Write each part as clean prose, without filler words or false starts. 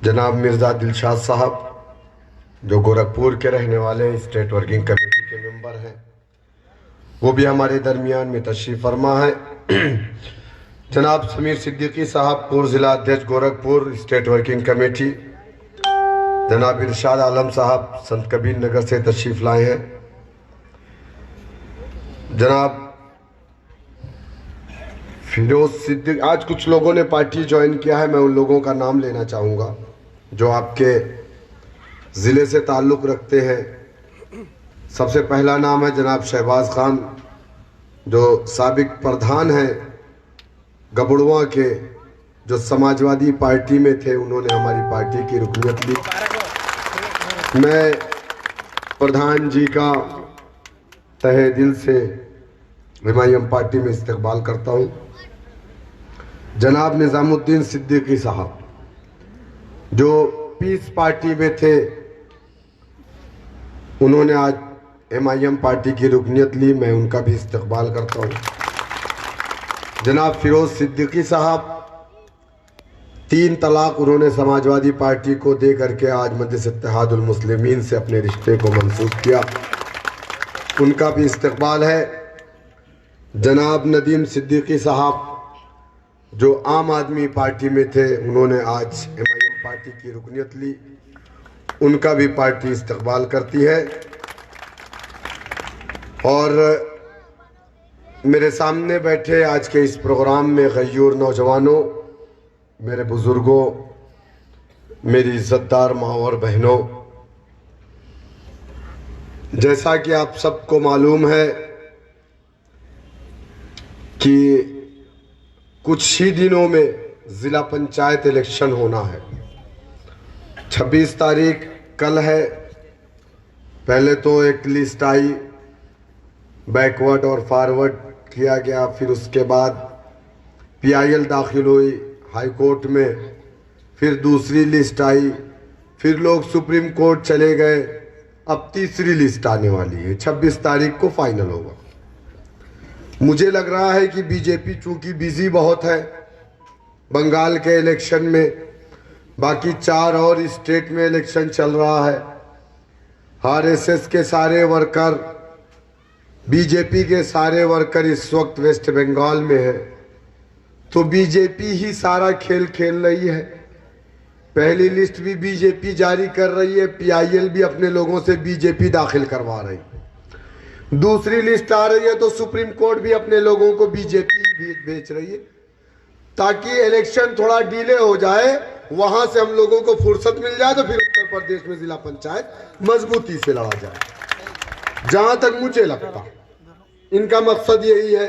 जनाब मिर्ज़ा दिलशाद साहब जो गोरखपुर के रहने वाले हैं, स्टेट वर्किंग कमेटी के मेंबर हैं, वो भी हमारे दरमियान में तशरीफ़ फरमा है। जनाब समीर सिद्दीकी साहब पूर्व ज़िला अध्यक्ष गोरखपुर स्टेट वर्किंग कमेटी, जनाब इरशाद आलम साहब संत कबीर नगर से तशरीफ़ लाए हैं। जनाब फिरोज सिद्दीक, आज कुछ लोगों ने पार्टी ज्वाइन किया है, मैं उन लोगों का नाम लेना चाहूँगा जो आपके ज़िले से ताल्लुक़ रखते हैं। सबसे पहला नाम है जनाब शहबाज खान जो साबिक प्रधान हैं गबड़ुआ के, जो समाजवादी पार्टी में थे, उन्होंने हमारी पार्टी की रुकनियत ली। मैं प्रधान जी का तहे दिल से एमआईएम पार्टी में इस्तकबाल करता हूँ। जनाब निज़ामुद्दीन सिद्दीकी साहब जो पीस पार्टी में थे, उन्होंने आज एमआईएम पार्टी की रुकनियत ली, मैं उनका भी इस्तकबाल करता हूँ। जनाब फिरोज सिद्दीकी साहब 3 तलाक उन्होंने समाजवादी पार्टी को दे करके आज मजलिस इत्तेहादुल मुस्लिमीन से अपने रिश्ते को मंसूख किया, उनका भी इस्तकबाल है। जनाब नदीम सिद्दीकी साहब जो आम आदमी पार्टी में थे, उन्होंने आज एमआईएम पार्टी की रुकनियत ली, उनका भी पार्टी इस्तकबाल करती है। और मेरे सामने बैठे आज के इस प्रोग्राम में गयूर नौजवानों, मेरे बुजुर्गों, मेरी इज्जतदार माँ और बहनों, जैसा कि आप सबको मालूम है कि कुछ ही दिनों में ज़िला पंचायत इलेक्शन होना है। 26 तारीख कल है। पहले तो एक लिस्ट आई, बैकवर्ड और फॉरवर्ड किया गया, फिर उसके बाद पीआईएल दाखिल हुई हाई कोर्ट में, फिर दूसरी लिस्ट आई, फिर लोग सुप्रीम कोर्ट चले गए, अब तीसरी लिस्ट आने वाली है। 26 तारीख को फाइनल होगा। मुझे लग रहा है कि बीजेपी चूंकि बिजी बहुत है बंगाल के इलेक्शन में, बाकी 4 और स्टेट में इलेक्शन चल रहा है, आरएसएस के सारे वर्कर, बीजेपी के सारे वर्कर इस वक्त वेस्ट बंगाल में है, तो बीजेपी ही सारा खेल खेल रही है। पहली लिस्ट भी बीजेपी जारी कर रही है, पीआईएल भी अपने लोगों से बीजेपी दाखिल करवा रही है, दूसरी लिस्ट आ रही है तो सुप्रीम कोर्ट भी अपने लोगों को बीजेपी बेच रही है, ताकि इलेक्शन थोड़ा डिले हो जाए, वहां से हम लोगों को फुर्सत मिल जाए, तो फिर उत्तर प्रदेश में जिला पंचायत मजबूती से लड़ा जाए। जहां तक मुझे लगता इनका मकसद यही है,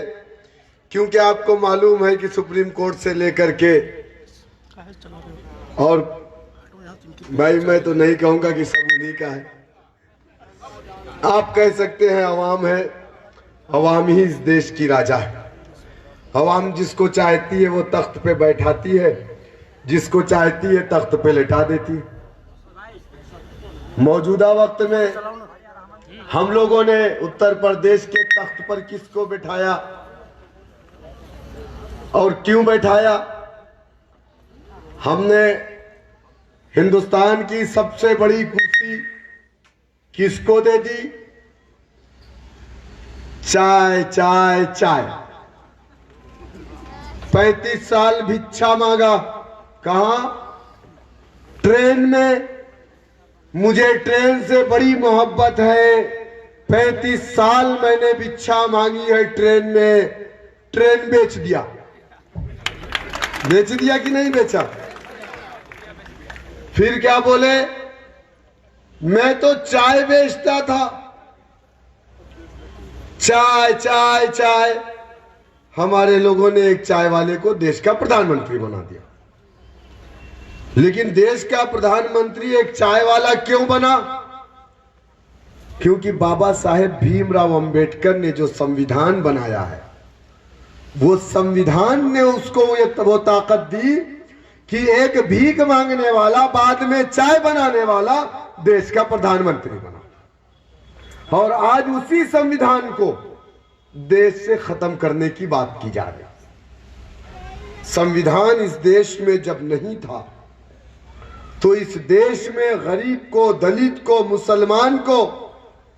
क्योंकि आपको मालूम है कि सुप्रीम कोर्ट से लेकर के, और भाई मैं तो नहीं कहूंगा कि सब उन्हीं का है, आप कह सकते हैं अवाम है, अवाम ही इस देश की राजा है। अवाम जिसको चाहती है वो तख्त पे बैठाती है, जिसको चाहती है तख्त पे लेटा देती है। मौजूदा वक्त में हम लोगों ने उत्तर प्रदेश के तख्त पर किसको बैठाया और क्यों बैठाया? हमने हिंदुस्तान की सबसे बड़ी कुर्सी किसको दे दी? चाय चाय चाय। 35 साल भिक्षा मांगा, कहा? ट्रेन में। मुझे ट्रेन से बड़ी मोहब्बत है, 35 साल मैंने भिक्षा मांगी है ट्रेन में, ट्रेन बेच दिया। बेच दिया कि नहीं बेचा? फिर क्या बोले? मैं तो चाय बेचता था, चाय चाय चाय। हमारे लोगों ने एक चाय वाले को देश का प्रधानमंत्री बना दिया। लेकिन देश का प्रधानमंत्री एक चाय वाला क्यों बना? क्योंकि बाबा साहेब भीमराव अंबेडकर ने जो संविधान बनाया है, वो संविधान ने उसको वो ताकत दी कि एक भीख मांगने वाला बाद में चाय बनाने वाला देश का प्रधानमंत्री बना। और आज उसी संविधान को देश से खत्म करने की बात की जा रही। संविधान इस देश में जब नहीं था तो इस देश में गरीब को, दलित को, मुसलमान को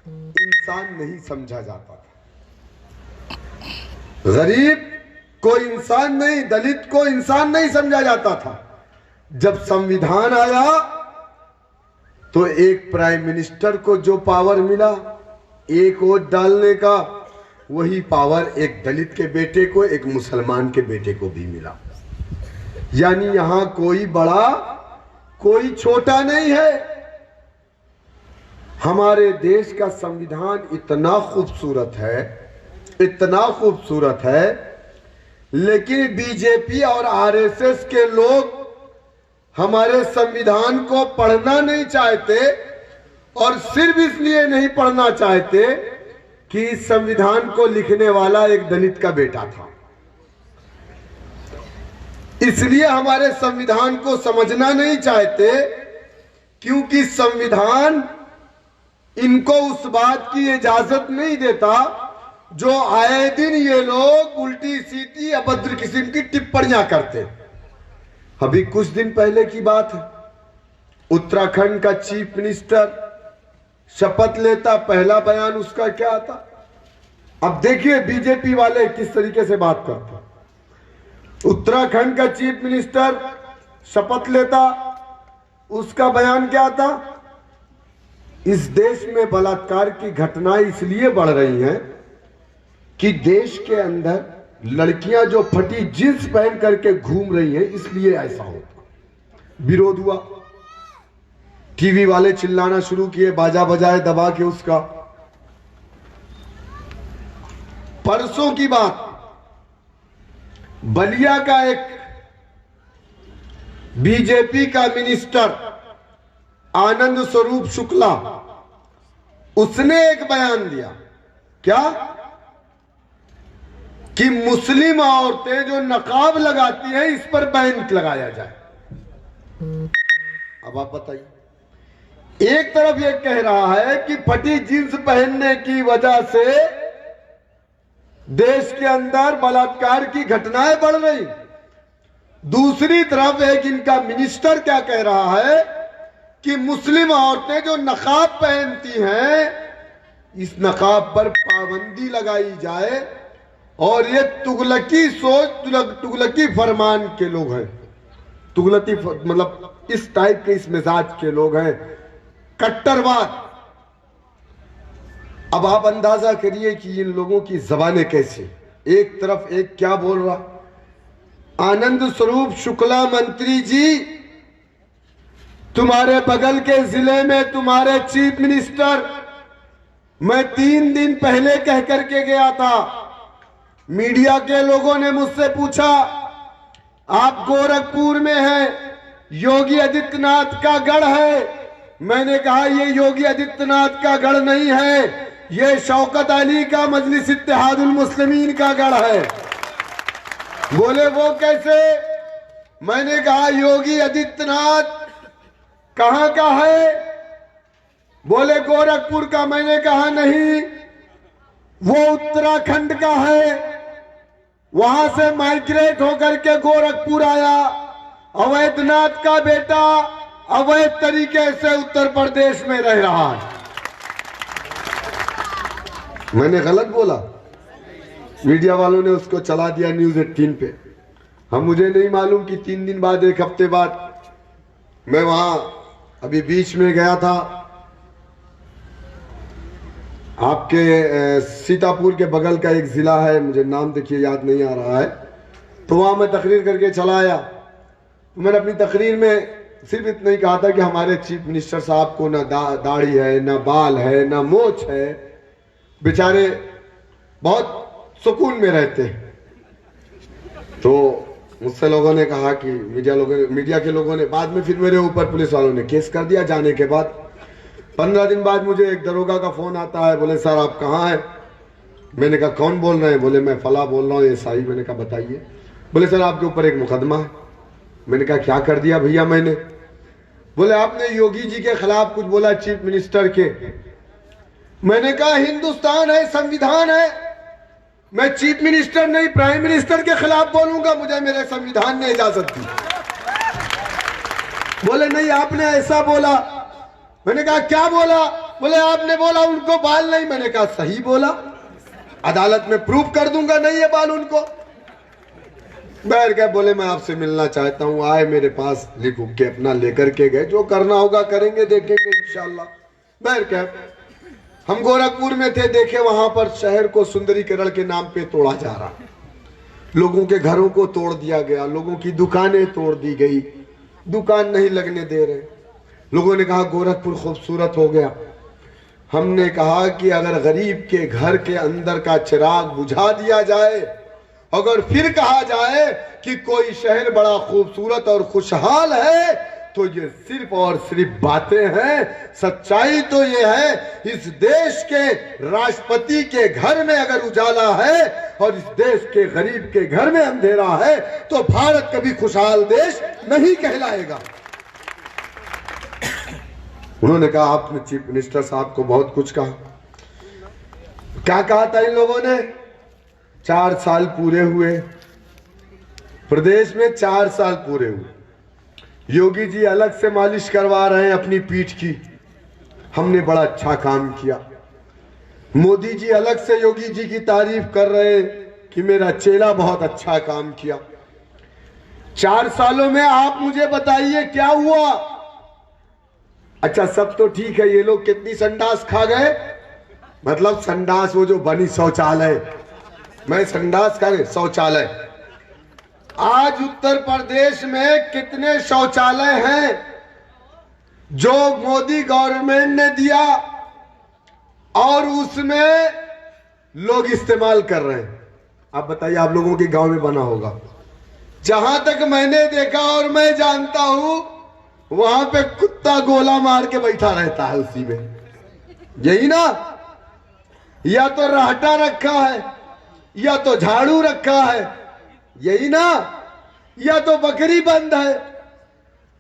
इंसान नहीं समझा जाता था। गरीब को इंसान नहीं, दलित को इंसान नहीं समझा जाता था। जब संविधान आया तो एक प्राइम मिनिस्टर को जो पावर मिला एक वोट डालने का, वही पावर एक दलित के बेटे को, एक मुसलमान के बेटे को भी मिला। यानी यहां कोई बड़ा कोई छोटा नहीं है। हमारे देश का संविधान इतना खूबसूरत है, इतना खूबसूरत है, लेकिन बीजेपी और आरएसएस के लोग हमारे संविधान को पढ़ना नहीं चाहते, और सिर्फ इसलिए नहीं पढ़ना चाहते कि इस संविधान को लिखने वाला एक दलित का बेटा था। इसलिए हमारे संविधान को समझना नहीं चाहते, क्योंकि संविधान इनको उस बात की इजाजत नहीं देता जो आए दिन ये लोग उल्टी सीधी अभद्र किस्म की टिप्पणियां करते। अभी कुछ दिन पहले की बात है, उत्तराखंड का चीफ मिनिस्टर शपथ लेता, पहला बयान उसका क्या आता। अब देखिए बीजेपी वाले किस तरीके से बात करते। उत्तराखंड का चीफ मिनिस्टर शपथ लेता, उसका बयान क्या था? इस देश में बलात्कार की घटनाएं इसलिए बढ़ रही हैं कि देश के अंदर लड़कियां जो फटी जींस पहन करके घूम रही हैं, इसलिए ऐसा होता। विरोध हुआ, टीवी वाले चिल्लाना शुरू किए, बाजा बजाए दबा के उसका। परसों की बात, बलिया का एक बीजेपी का मिनिस्टर आनंद स्वरूप शुक्ला, उसने एक बयान दिया, क्या कि मुस्लिम औरतें जो नकाब लगाती हैं इस पर बैन लगाया जाए। अब आप बताइए, एक तरफ ये कह रहा है कि फटी जींस पहनने की वजह से देश के अंदर बलात्कार की घटनाएं बढ़ रही, दूसरी तरफ एक इनका मिनिस्टर क्या कह रहा है कि मुस्लिम औरतें जो नकाब पहनती हैं इस नकाब पर पाबंदी लगाई जाए। और ये तुगलकी सोच, तुगलकी फरमान के लोग हैं, तुगलकी मतलब इस टाइप के, इस मिजाज के लोग हैं, कट्टरवाद। अब आप अंदाजा करिए कि इन लोगों की जबानें कैसी। एक तरफ एक क्या बोल रहा, आनंद स्वरूप शुक्ला मंत्री जी, तुम्हारे बगल के जिले में तुम्हारे चीफ मिनिस्टर, मैं 3 दिन पहले कह करके गया था, मीडिया के लोगों ने मुझसे पूछा आप गोरखपुर में हैं, योगी आदित्यनाथ का गढ़ है। मैंने कहा ये योगी आदित्यनाथ का गढ़ नहीं है, ये शौकत अली का मजलिस इत्तेहादुल मुस्लिमीन का गढ़ है। बोले वो कैसे? मैंने कहा योगी आदित्यनाथ कहां का है? बोले गोरखपुर का। मैंने कहा नहीं, वो उत्तराखंड का है, वहां से माइग्रेट होकर के गोरखपुर आया, अवैधनाथ का बेटा अवैध तरीके से उत्तर प्रदेश में रह रहा है। मैंने गलत बोला? मीडिया वालों ने उसको चला दिया न्यूज 18 पे। हम मुझे नहीं मालूम कि 3 दिन बाद, 1 हफ्ते बाद मैं वहां अभी बीच में गया था, आपके सीतापुर के बगल का एक जिला है, मुझे नाम देखिए याद नहीं आ रहा है, तो वहां मैं तकरीर करके चला आया। तो मैंने अपनी तकरीर में सिर्फ इतना ही कहा था कि हमारे चीफ मिनिस्टर साहब को ना दाढ़ी है, ना बाल है, ना मोछ है, बेचारे बहुत सुकून में रहते हैं। तो मुझसे लोगों ने कहा कि मीडिया के लोगों ने बाद में फिर मेरे ऊपर पुलिस वालों ने केस कर दिया। जाने के बाद 15 दिन बाद मुझे एक दरोगा का फोन आता है, बोले सर आप कहाँ हैं? मैंने कहा कौन बोल रहे हैं? बोले मैं फला बोल रहा हूँ, ये साई। मैंने कहा बताइए। बोले सर आपके ऊपर एक मुकदमा है। मैंने कहा क्या कर दिया भैया मैंने? बोले आपने योगी जी के खिलाफ कुछ बोला, चीफ मिनिस्टर के। मैंने कहा हिंदुस्तान है, संविधान है, मैं चीफ मिनिस्टर नहीं प्राइम मिनिस्टर के खिलाफ बोलूंगा, मुझे मेरे संविधान ने इजाजत दी। बोले नहीं आपने ऐसा बोला। मैंने कहा क्या बोला? बोले आपने बोला उनको बाल नहीं। मैंने कहा सही बोला, अदालत में प्रूफ कर दूंगा नहीं है बाल उनको। बैठ गए, बोले मैं आपसे मिलना चाहता हूं। आए मेरे पास, लिख के अपना लेकर के गए, जो करना होगा करेंगे, देखेंगे इंशाल्लाह। बैठ गए, हम गोरखपुर में थे, देखे वहां पर शहर को सुंदरीकरण के नाम पे तोड़ा जा रहा, लोगों के घरों को तोड़ दिया गया, लोगों की दुकानें तोड़ दी गई, दुकान नहीं लगने दे रहे। लोगों ने कहा गोरखपुर खूबसूरत हो गया। हमने कहा कि अगर गरीब के घर के अंदर का चिराग बुझा दिया जाए, अगर फिर कहा जाए कि कोई शहर बड़ा खूबसूरत और खुशहाल है, तो ये सिर्फ और सिर्फ बातें हैं। सच्चाई तो ये है, इस देश के राष्ट्रपति के घर में अगर उजाला है और इस देश के गरीब के घर में अंधेरा है, तो भारत कभी खुशहाल देश नहीं कहलाएगा। उन्होंने कहा आपने चीफ मिनिस्टर साहब को बहुत कुछ कहा। क्या कहा था इन लोगों ने? 4 साल पूरे हुए प्रदेश में, 4 साल पूरे हुए। योगी जी अलग से मालिश करवा रहे हैं अपनी पीठ की, हमने बड़ा अच्छा काम किया। मोदी जी अलग से योगी जी की तारीफ कर रहे हैं कि मेरा चेला बहुत अच्छा काम किया। 4 सालों में आप मुझे बताइए क्या हुआ? अच्छा सब तो ठीक है, ये लोग कितनी संडास खा गए? मतलब संडास वो जो बनी शौचालय, मैं संडास खा गए शौचालय। आज उत्तर प्रदेश में कितने शौचालय हैं जो मोदी गवर्नमेंट ने दिया और उसमें लोग इस्तेमाल कर रहे हैं? आप बताइए, आप लोगों के गांव में बना होगा। जहां तक मैंने देखा और मैं जानता हूं, वहां पे कुत्ता गोला मार के बैठा रहता है उसी में। यही ना? या तो राहटा रखा है, या तो झाड़ू रखा है, यही ना? या तो बकरी बंद है।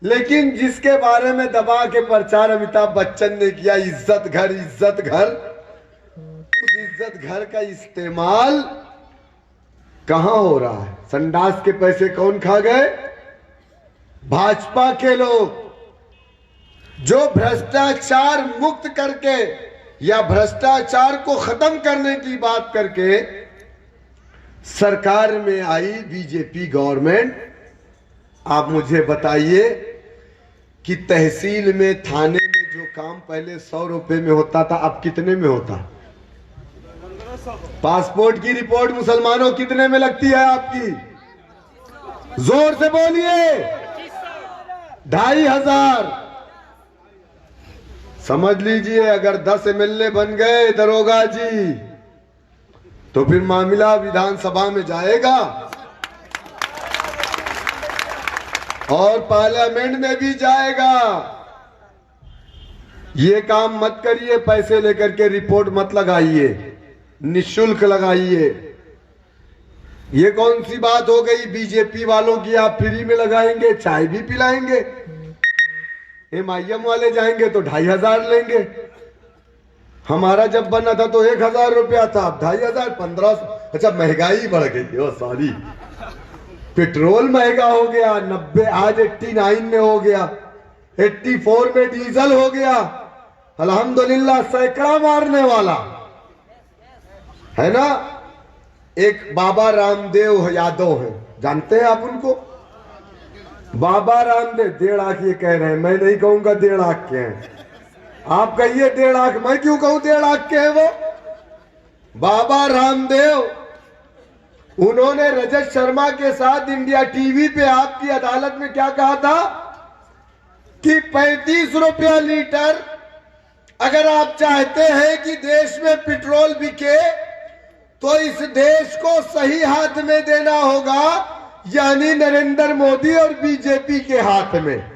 लेकिन जिसके बारे में दबा के प्रचार अमिताभ बच्चन ने किया, इज्जत घर, इज्जत घर, उस इज्जत घर का इस्तेमाल कहां हो रहा है? संडास के पैसे कौन खा गए? भाजपा के लोग, जो भ्रष्टाचार मुक्त करके या भ्रष्टाचार को खत्म करने की बात करके सरकार में आई बीजेपी गवर्नमेंट। आप मुझे बताइए कि तहसील में, थाने में जो काम पहले 100 रुपए में होता था, अब कितने में होता? पासपोर्ट की रिपोर्ट मुसलमानों कितने में लगती है आपकी? जोर से बोलिए। 2500। समझ लीजिए, अगर 10 MLA बन गए दरोगा जी, तो फिर मामला विधानसभा में जाएगा और पार्लियामेंट में भी जाएगा। ये काम मत करिए, पैसे लेकर के रिपोर्ट मत लगाइए, निःशुल्क लगाइए। ये कौन सी बात हो गई बीजेपी वालों की, आप फ्री में लगाएंगे, चाय भी पिलाएंगे। MIM वाले जाएंगे तो 2500 लेंगे। हमारा जब बना था तो 1000 रुपया था, अब 2500, 1500। अच्छा महंगाई बढ़ गई, ओ सॉरी, पेट्रोल महंगा हो गया, 90 आज 89 में हो गया, 84 में डीजल हो गया। अल्हम्दुलिल्लाह सैकड़ा मारने वाला है ना। एक बाबा रामदेव यादव है, जानते हैं आप उनको? बाबा रामदेव 1.5 लाख ये कह रहे हैं, मैं नहीं कहूंगा 1.5 लाख के हैं, आप कहिए 1.5 लाख, मैं क्यों कहूं 1.5 लाख के हैं वो? बाबा रामदेव, उन्होंने रजत शर्मा के साथ इंडिया टीवी पे आपकी अदालत में क्या कहा था कि 35 रुपया लीटर अगर आप चाहते हैं कि देश में पेट्रोल बिके, तो इस देश को सही हाथ में देना होगा, यानी नरेंद्र मोदी और बीजेपी के हाथ में।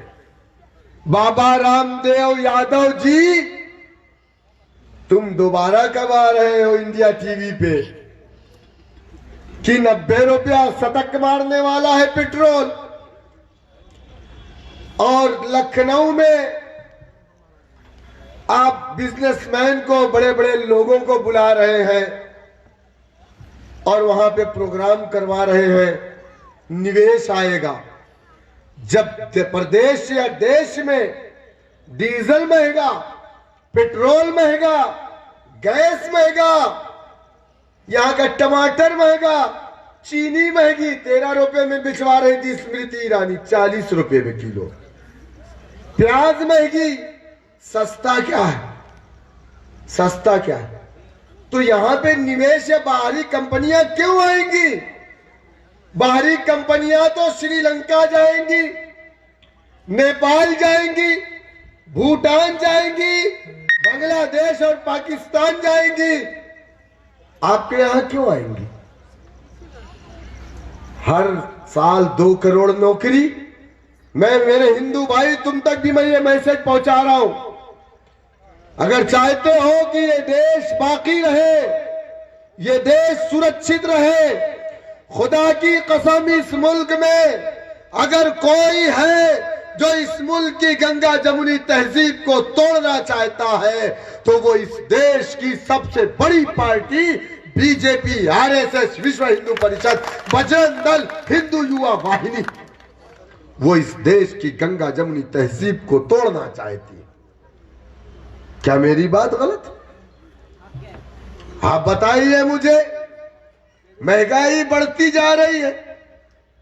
बाबा रामदेव यादव जी, तुम दोबारा कब आ रहे हो इंडिया टीवी पे कि 90 रुपया शतक मारने वाला है पेट्रोल, और लखनऊ में आप बिजनेसमैन को, बड़े बड़े लोगों को बुला रहे हैं और वहां पे प्रोग्राम करवा रहे हैं, निवेश आएगा। जब प्रदेश या देश में डीजल महंगा, पेट्रोल महंगा, गैस महंगा, यहां का टमाटर महंगा, चीनी महंगी, 13 रुपए में बिचवा रही थी स्मृति ईरानी, 40 रुपए में किलो। प्याज महंगी, सस्ता क्या है? सस्ता क्या है? तो यहां पे निवेश या बाहरी कंपनियां क्यों आएंगी? बाहरी कंपनियां तो श्रीलंका जाएंगी, नेपाल जाएंगी, भूटान जाएंगी, बांग्लादेश और पाकिस्तान जाएंगी। आपके यहां क्यों आएंगी? हर साल 2 करोड़ नौकरी। मैं मेरे हिंदू भाई तुम तक भी मैं ये मैसेज पहुंचा रहा हूं, अगर चाहते हो कि ये देश बाकी रहे, ये देश सुरक्षित रहे, खुदा की कसम इस मुल्क में अगर कोई है जो इस मुल्क की गंगा जमुनी तहजीब को तोड़ना चाहता है तो वो इस देश की सबसे बड़ी पार्टी बीजेपी, आरएसएस, विश्व हिंदू परिषद, बजरंग दल, हिंदू युवा वाहिनी, वो इस देश की गंगा जमुनी तहजीब को तोड़ना चाहती है। क्या मेरी बात गलत? आप बताइए मुझे। महंगाई बढ़ती जा रही है,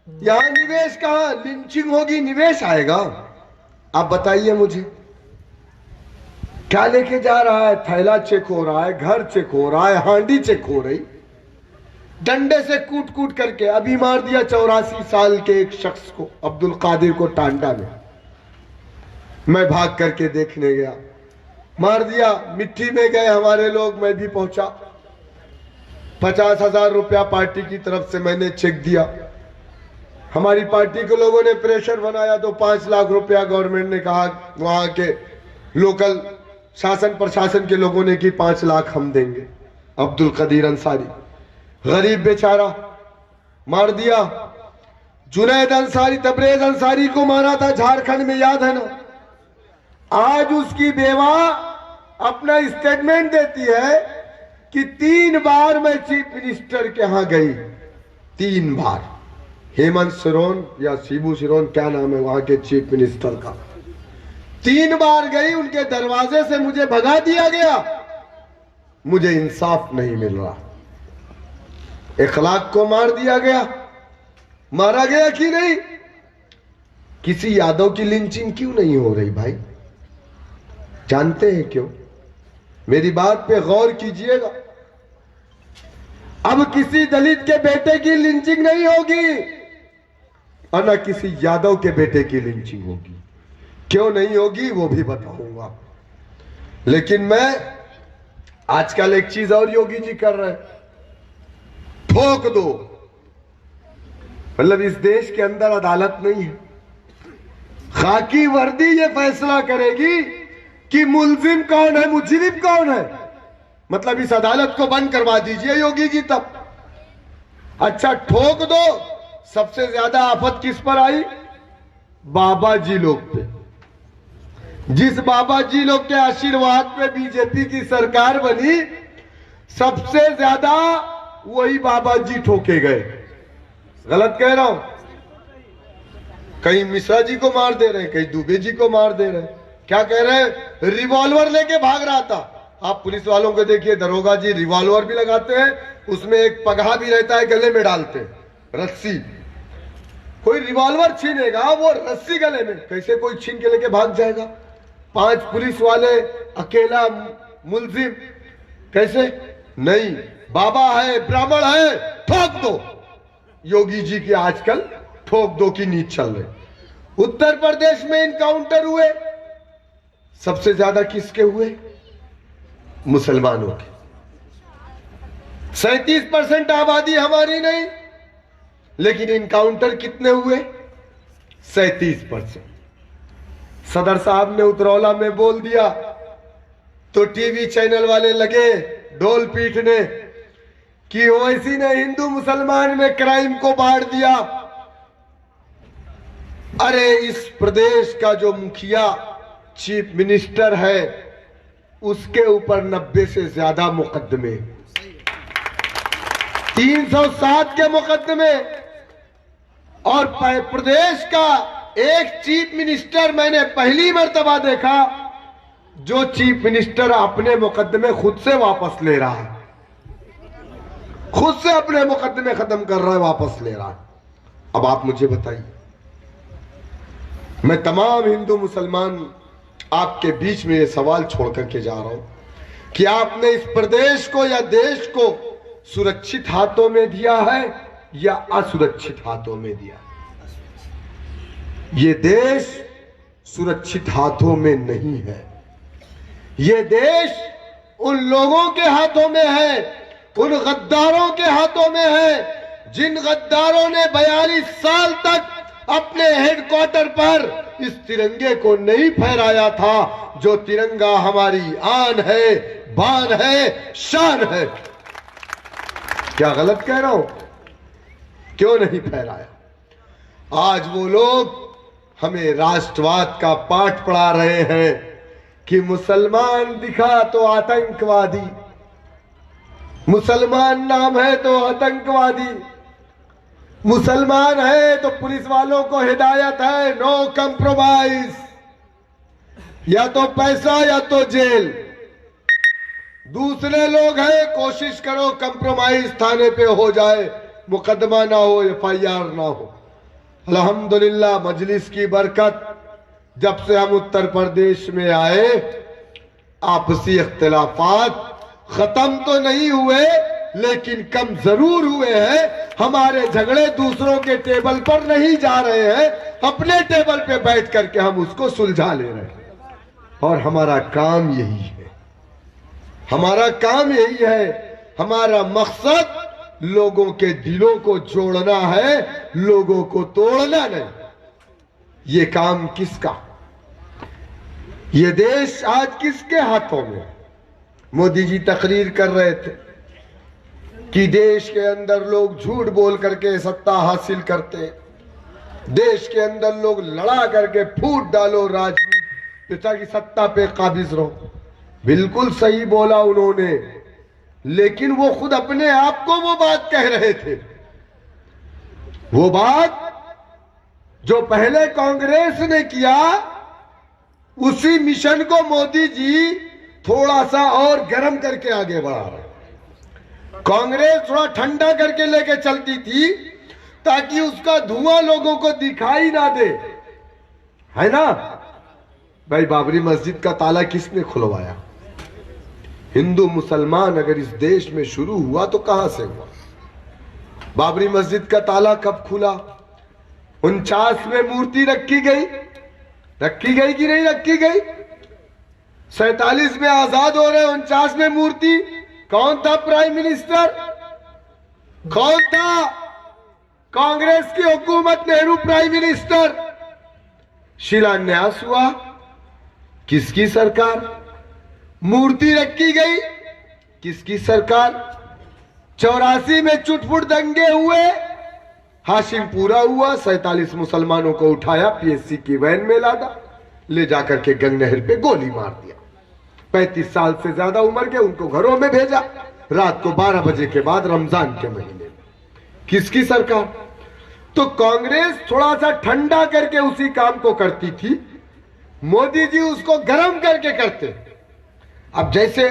यहां निवेश कहां? लिंचिंग होगी, निवेश आएगा? आप बताइए मुझे क्या लेके जा रहा है? थैला चेक हो रहा है, घर चेक हो रहा है, हांडी चेक हो रही, डंडे से कूट कूट करके। अभी मार दिया 84 साल के एक शख्स को, अब्दुल कादिर को, टांडा में। मैं भाग करके देखने गया, मार दिया। मिट्टी में गए हमारे लोग, मैं भी पहुंचा। 50,000 रुपया पार्टी की तरफ से मैंने चेक दिया। हमारी पार्टी के लोगों ने प्रेशर बनाया तो 5 लाख रुपया गवर्नमेंट ने कहा, वहां के लोकल शासन प्रशासन के लोगों ने कि 5 लाख हम देंगे। अब्दुल कदीर अंसारी, गरीब बेचारा, मार दिया। जुनैद अंसारी, तबरेज अंसारी को मारा था झारखंड में, याद है ना? आज उसकी बेवा अपना स्टेटमेंट देती है कि 3 बार मैं चीफ मिनिस्टर के यहां गई, 3 बार। हेमंत सोरेन या शिबू सोरेन, क्या नाम है वहां के चीफ मिनिस्टर का, 3 बार गई, उनके दरवाजे से मुझे भगा दिया गया। मुझे इंसाफ नहीं मिल रहा, इखलाक को मार दिया गया। मारा गया कि नहीं? किसी यादव की लिंचिंग क्यों नहीं हो रही भाई? जानते हैं क्यों? मेरी बात पे गौर कीजिएगा। अब किसी दलित के बेटे की लिंचिंग नहीं होगी और न किसी यादव के बेटे की लिंचिंग होगी। क्यों नहीं होगी वो भी बताऊंगा। लेकिन मैं आजकल एक चीज और योगी जी कर रहे हैं, ठोक दो। मतलब इस देश के अंदर अदालत नहीं है, खाकी वर्दी ये फैसला करेगी कि मुलजिम कौन है, मुजरिम कौन है। मतलब इस अदालत को बंद करवा दीजिए योगी जी तब। अच्छा ठोक दो। सबसे ज्यादा आफत किस पर आई? बाबा जी लोग पे। जिस बाबा जी लोग के आशीर्वाद पे बीजेपी की सरकार बनी, सबसे ज्यादा वही बाबा जी ठोके गए। गलत कह रहा हूं? कहीं मिश्रा जी को मार दे रहे हैं, कहीं दुबे जी को मार दे रहे हैं। क्या कह रहे हैं? रिवॉल्वर लेके भाग रहा था। आप पुलिस वालों को देखिए, दरोगा जी रिवॉल्वर भी लगाते हैं, उसमें एक पगहा भी रहता है, गले में डालते हैं रस्सी। कोई रिवॉल्वर छीनेगा, वो रस्सी गले में, कैसे कोई छीन के लेके भाग जाएगा? 5 पुलिस वाले, अकेला मुलजिम, कैसे? नहीं, बाबा है, ब्राह्मण है, ठोक दो। योगी जी की आजकल ठोक दो की नींद चल रही। उत्तर प्रदेश में इनकाउंटर हुए, सबसे ज्यादा किसके हुए? मुसलमानों के। 37% आबादी हमारी नहीं, लेकिन इनकाउंटर कितने हुए? 37%। सदर साहब ने उतरौला में बोल दिया तो टीवी चैनल वाले लगे ढोल पीटने कि ओवैसी ने हिंदू मुसलमान में क्राइम को बांट दिया। अरे इस प्रदेश का जो मुखिया चीफ मिनिस्टर है, उसके ऊपर 90 से ज्यादा मुकदमे, 307 के मुकदमे, और प्रदेश का एक चीफ मिनिस्टर मैंने पहली मर्तबा देखा जो चीफ मिनिस्टर अपने मुकदमे खुद से वापस ले रहा है, खुद से अपने मुकदमे खत्म कर रहा है, वापस ले रहा है। अब आप मुझे बताइए, मैं तमाम हिंदू मुसलमान आपके बीच में ये सवाल छोड़ करके जा रहा हूं कि आपने इस प्रदेश को या देश को सुरक्षित हाथों में दिया है या असुरक्षित हाथों में दिया? ये देश सुरक्षित हाथों में नहीं है। ये देश उन लोगों के हाथों में है, उन गद्दारों के हाथों में है जिन गद्दारों ने 42 साल तक अपने हेडक्वार्टर पर इस तिरंगे को नहीं फहराया था, जो तिरंगा हमारी आन है, बान है, शान है। क्या गलत कह रहा हूं? क्यों नहीं फहराया? आज वो लोग हमें राष्ट्रवाद का पाठ पढ़ा रहे हैं कि मुसलमान दिखा तो आतंकवादी, मुसलमान नाम है तो आतंकवादी, मुसलमान है तो पुलिस वालों को हिदायत है नो कंप्रोमाइज, या तो पैसा या तो जेल। दूसरे लोग हैं कोशिश करो कंप्रोमाइज थाने पे हो जाए, मुकदमा ना हो, एफआईआर ना हो। अल्हम्दुलिल्लाह मजलिस की बरकत, जब से हम उत्तर प्रदेश में आए आपसी इख्तिलाफात खत्म तो नहीं हुए लेकिन कम जरूर हुए हैं। हमारे झगड़े दूसरों के टेबल पर नहीं जा रहे हैं, अपने टेबल पे बैठ करके हम उसको सुलझा ले रहे हैं। और हमारा काम यही है, हमारा काम यही है, हमारा मकसद लोगों के दिलों को जोड़ना है, लोगों को तोड़ना नहीं। ये काम किसका? ये देश आज किसके हाथों में? मोदी जी तकरीर कर रहे थे कि देश के अंदर लोग झूठ बोल करके सत्ता हासिल करते, देश के अंदर लोग लड़ा करके फूट डालो राजनीति ताकि सत्ता पे काबिज रहो। बिल्कुल सही बोला उन्होंने, लेकिन वो खुद अपने आप को वो बात कह रहे थे, वो बात जो पहले कांग्रेस ने किया, उसी मिशन को मोदी जी थोड़ा सा और गर्म करके आगे बढ़ा रहे। कांग्रेस थोड़ा ठंडा करके लेके चलती थी ताकि उसका धुआं लोगों को दिखाई ना दे, है ना भाई? बाबरी मस्जिद का ताला किसने खुलवाया? हिंदू मुसलमान अगर इस देश में शुरू हुआ तो कहां से हुआ? बाबरी मस्जिद का ताला कब खुला? 49 में मूर्ति रखी गई कि नहीं रखी गई? 47 में आजाद हो रहे, 49 में मूर्ति। कौन था प्राइम मिनिस्टर? कौन था? कांग्रेस की हुकूमत, नेहरू प्राइम मिनिस्टर। शिलान्यास हुआ, किसकी सरकार? मूर्ति रखी गई, किसकी सरकार? 84 में चुटपुट दंगे हुए, हाशिम पूरा हुआ, 47 मुसलमानों को उठाया, पीएससी की वैन में लादा, ले जाकर के गंग नहर पे गोली मार दिया। 35 साल से ज्यादा उम्र के उनको घरों में भेजा, रात को 12 बजे के बाद रमजान के महीने में। किसकी सरकार? तो कांग्रेस थोड़ा सा ठंडा करके उसी काम को करती थी, मोदी जी उसको गर्म करके करते। अब जैसे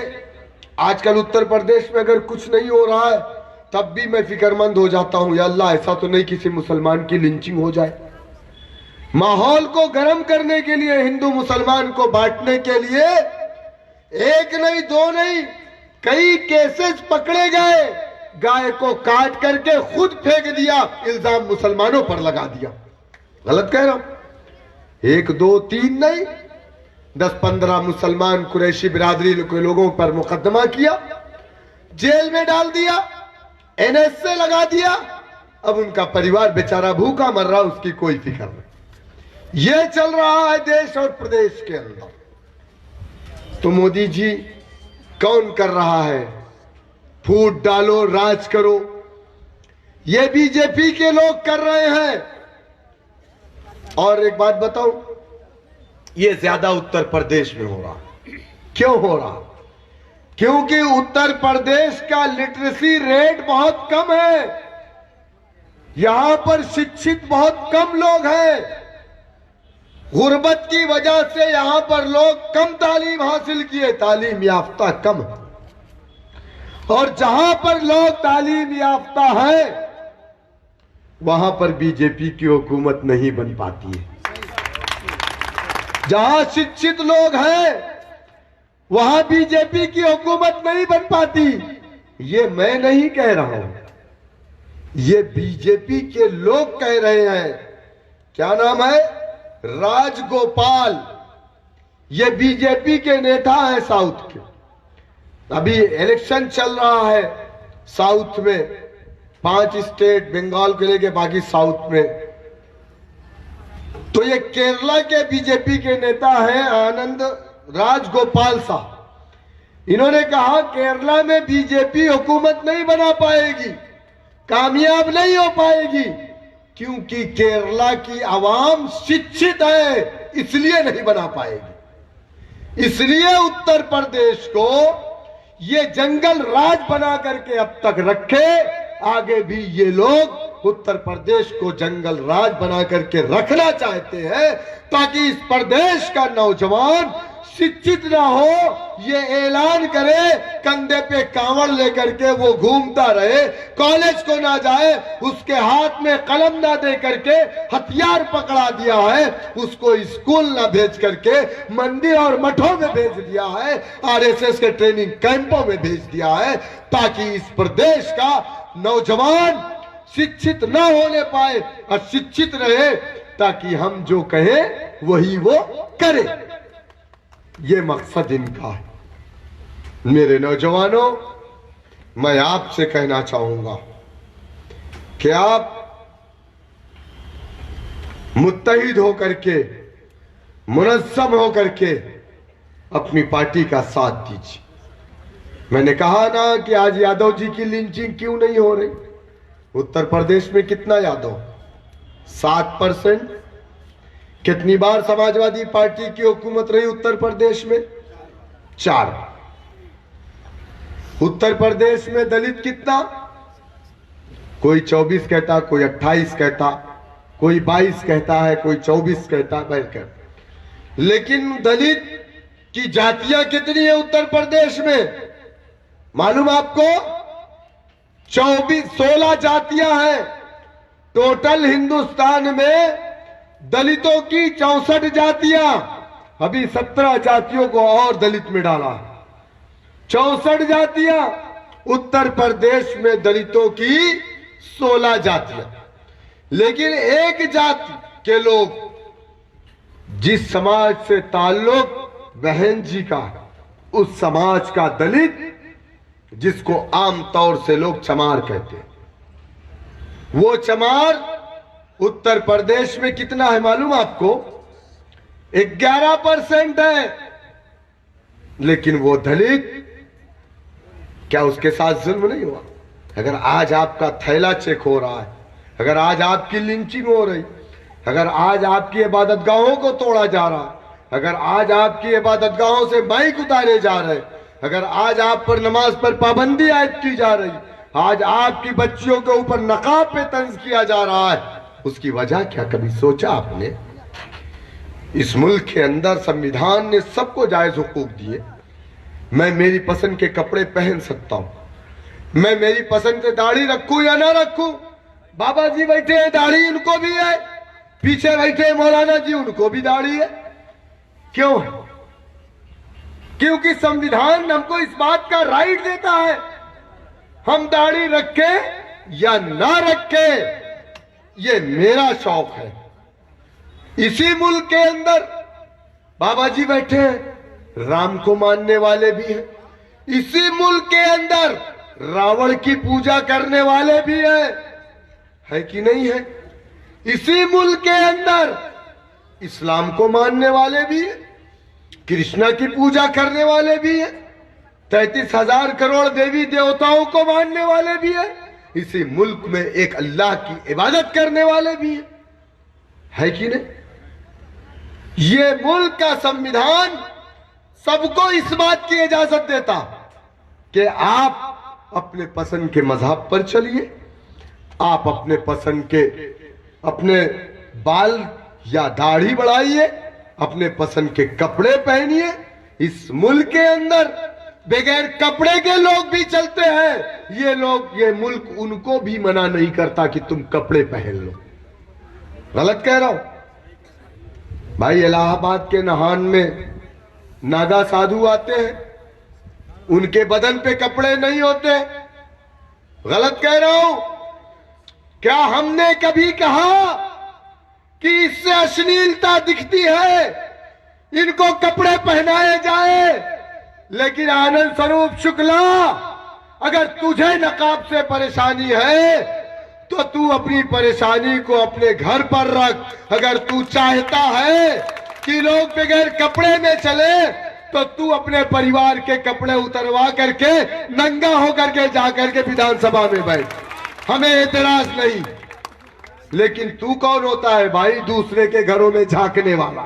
आजकल उत्तर प्रदेश में अगर कुछ नहीं हो रहा है तब भी मैं फिक्रमंद हो जाता हूं, या अल्लाह ऐसा तो नहीं किसी मुसलमान की लिंचिंग हो जाए। माहौल को गर्म करने के लिए, हिंदू मुसलमान को बांटने के लिए एक नहीं दो नहीं कई केसेस पकड़े गए। गाय को काट करके खुद फेंक दिया, इल्जाम मुसलमानों पर लगा दिया। गलत कह रहा हूं? 1 2 3 नहीं, 10-15 मुसलमान कुरैशी बिरादरी के लोगों पर मुकदमा किया, जेल में डाल दिया, एनएसए लगा दिया। अब उनका परिवार बेचारा भूखा मर रहा, उसकी कोई फिक्र नहीं। यह चल रहा है देश और प्रदेश के अंदर। तो मोदी जी कौन कर रहा है? फूट डालो, राज करो, ये बीजेपी के लोग कर रहे हैं। और एक बात बताऊं, ये ज्यादा उत्तर प्रदेश में हो रहा। क्यों हो रहा? क्योंकि उत्तर प्रदेश का लिटरेसी रेट बहुत कम है, यहां पर शिक्षित बहुत कम लोग हैं। गुर्बत की वजह से यहां पर लोग कम तालीम हासिल किए, तालीम याफ्ता कम है। और जहां पर लोग तालीम याफ्ता है वहां पर बीजेपी की हुकूमत नहीं बन पाती है। जहां शिक्षित लोग हैं वहां बीजेपी की हुकूमत नहीं बन पाती। ये मैं नहीं कह रहा हूं, ये बीजेपी के लोग कह रहे हैं। क्या नाम है? राजगोपाल। ये बीजेपी के नेता हैं साउथ के। अभी इलेक्शन चल रहा है साउथ में, 5 स्टेट बंगाल को लेके बाकी साउथ में। तो ये केरला के बीजेपी के नेता हैं आनंद राजगोपाल साहब। इन्होंने कहा केरला में बीजेपी हुकूमत नहीं बना पाएगी, कामयाब नहीं हो पाएगी, क्योंकि केरला की आवाम शिक्षित है, इसलिए नहीं बना पाएगी। इसलिए उत्तर प्रदेश को ये जंगल राज बना करके अब तक रखे, आगे भी ये लोग उत्तर प्रदेश को जंगल राज बना करके रखना चाहते हैं, ताकि इस प्रदेश का नौजवान शिक्षित ना हो, ये ऐलान करे, कंधे पे कांवड़ लेकर के वो घूमता रहे, कॉलेज को ना जाए, उसके हाथ में कलम ना दे करके हथियार पकड़ा दिया है, उसको स्कूल ना भेज करके मंदिर और मठों में भेज दिया है, आरएसएस के ट्रेनिंग कैंपों में भेज दिया है, ताकि इस प्रदेश का नौजवान शिक्षित ना होने पाए और शिक्षित रहे, ताकि हम जो कहें वही वो करे। ये मकसद इनका है। मेरे नौजवानों, मैं आपसे कहना चाहूंगा कि आप मुत्तहिद होकर के, मुनज़्ज़म होकर के अपनी पार्टी का साथ दीजिए। मैंने कहा ना कि आज यादव जी की लिंचिंग क्यों नहीं हो रही। उत्तर प्रदेश में कितना यादव? 7%। कितनी बार समाजवादी पार्टी की हुकूमत रही उत्तर प्रदेश में? 4। उत्तर प्रदेश में दलित कितना? कोई 24 कहता, कोई 28 कहता, कोई 22 कहता है, कोई 24 कहता है। लेकिन दलित की जातियां कितनी है उत्तर प्रदेश में? मालूम आपको? 16 जातियां हैं। टोटल हिंदुस्तान में दलितों की 64 जातियां, अभी 17 जातियों को और दलित में डाला। 64 जातियां। उत्तर प्रदेश में दलितों की 16 जातियां। लेकिन एक जाति के लोग, जिस समाज से ताल्लुक बहन जी का, उस समाज का दलित, जिसको आमतौर से लोग चमार कहते हैं, वो चमार उत्तर प्रदेश में कितना है मालूम आपको? 11% है। लेकिन वो दलित, क्या उसके साथ जुल्म नहीं हुआ? अगर आज आपका थैला चेक हो रहा है, अगर आज आपकी लिंचिंग हो रही, अगर आज आपकी इबादतगाहों को तोड़ा जा रहा है, अगर आज आपकी इबादतगाहों से माइक उतारे जा रहे, अगर आज आप पर नमाज पर पाबंदी आयद की जा रही, आज आपकी बच्चियों के ऊपर नकाब पे तंज किया जा रहा है, उसकी वजह क्या कभी सोचा आपने? इस मुल्क के अंदर संविधान ने सबको जायज हुकूक दिए। मैं मेरी पसंद के कपड़े पहन सकता हूं, मैं मेरी पसंद से दाढ़ी रखूं या ना रखूं। बाबा जी बैठे हैं, दाढ़ी उनको भी है, पीछे बैठे मौलाना जी, उनको भी दाढ़ी है। क्यों? क्योंकि संविधान हमको इस बात का राइट देता है, हम दाढ़ी रखे या ना रखे, ये मेरा शौक है। इसी मुल्क के अंदर बाबा जी बैठे हैं, राम को मानने वाले भी हैं। इसी मुल्क के अंदर रावण की पूजा करने वाले भी हैं, है कि नहीं है? इसी मुल्क के अंदर इस्लाम को मानने वाले भी हैं, कृष्णा की पूजा करने वाले भी हैं, 33,000 करोड़ देवी देवताओं को मानने वाले भी हैं। इसी मुल्क में एक अल्लाह की इबादत करने वाले भी हैं, है कि नहीं? ये मुल्क का संविधान सबको इस बात की इजाजत देता कि आप अपने पसंद के मजहब पर चलिए, आप अपने पसंद के अपने बाल या दाढ़ी बढ़ाइए, अपने पसंद के कपड़े पहनिए। इस मुल्क के अंदर बगैर कपड़े के लोग भी चलते हैं। ये मुल्क उनको भी मना नहीं करता कि तुम कपड़े पहन लो। गलत कह रहा हूं भाई? इलाहाबाद के नहान में नागा साधु आते हैं, उनके बदन पे कपड़े नहीं होते। गलत कह रहा हूं? क्या हमने कभी कहा कि इससे अश्लीलता दिखती है, इनको कपड़े पहनाए जाए? लेकिन आनंद स्वरूप शुक्ला, अगर तुझे नकाब से परेशानी है तो तू अपनी परेशानी को अपने घर पर रख। अगर तू चाहता है कि लोग बगैर कपड़े में चले तो तू अपने परिवार के कपड़े उतरवा करके नंगा होकर के जाकर के विधानसभा में बैठ, हमें एतराज नहीं। लेकिन तू कौन होता है भाई दूसरे के घरों में झांकने वाला?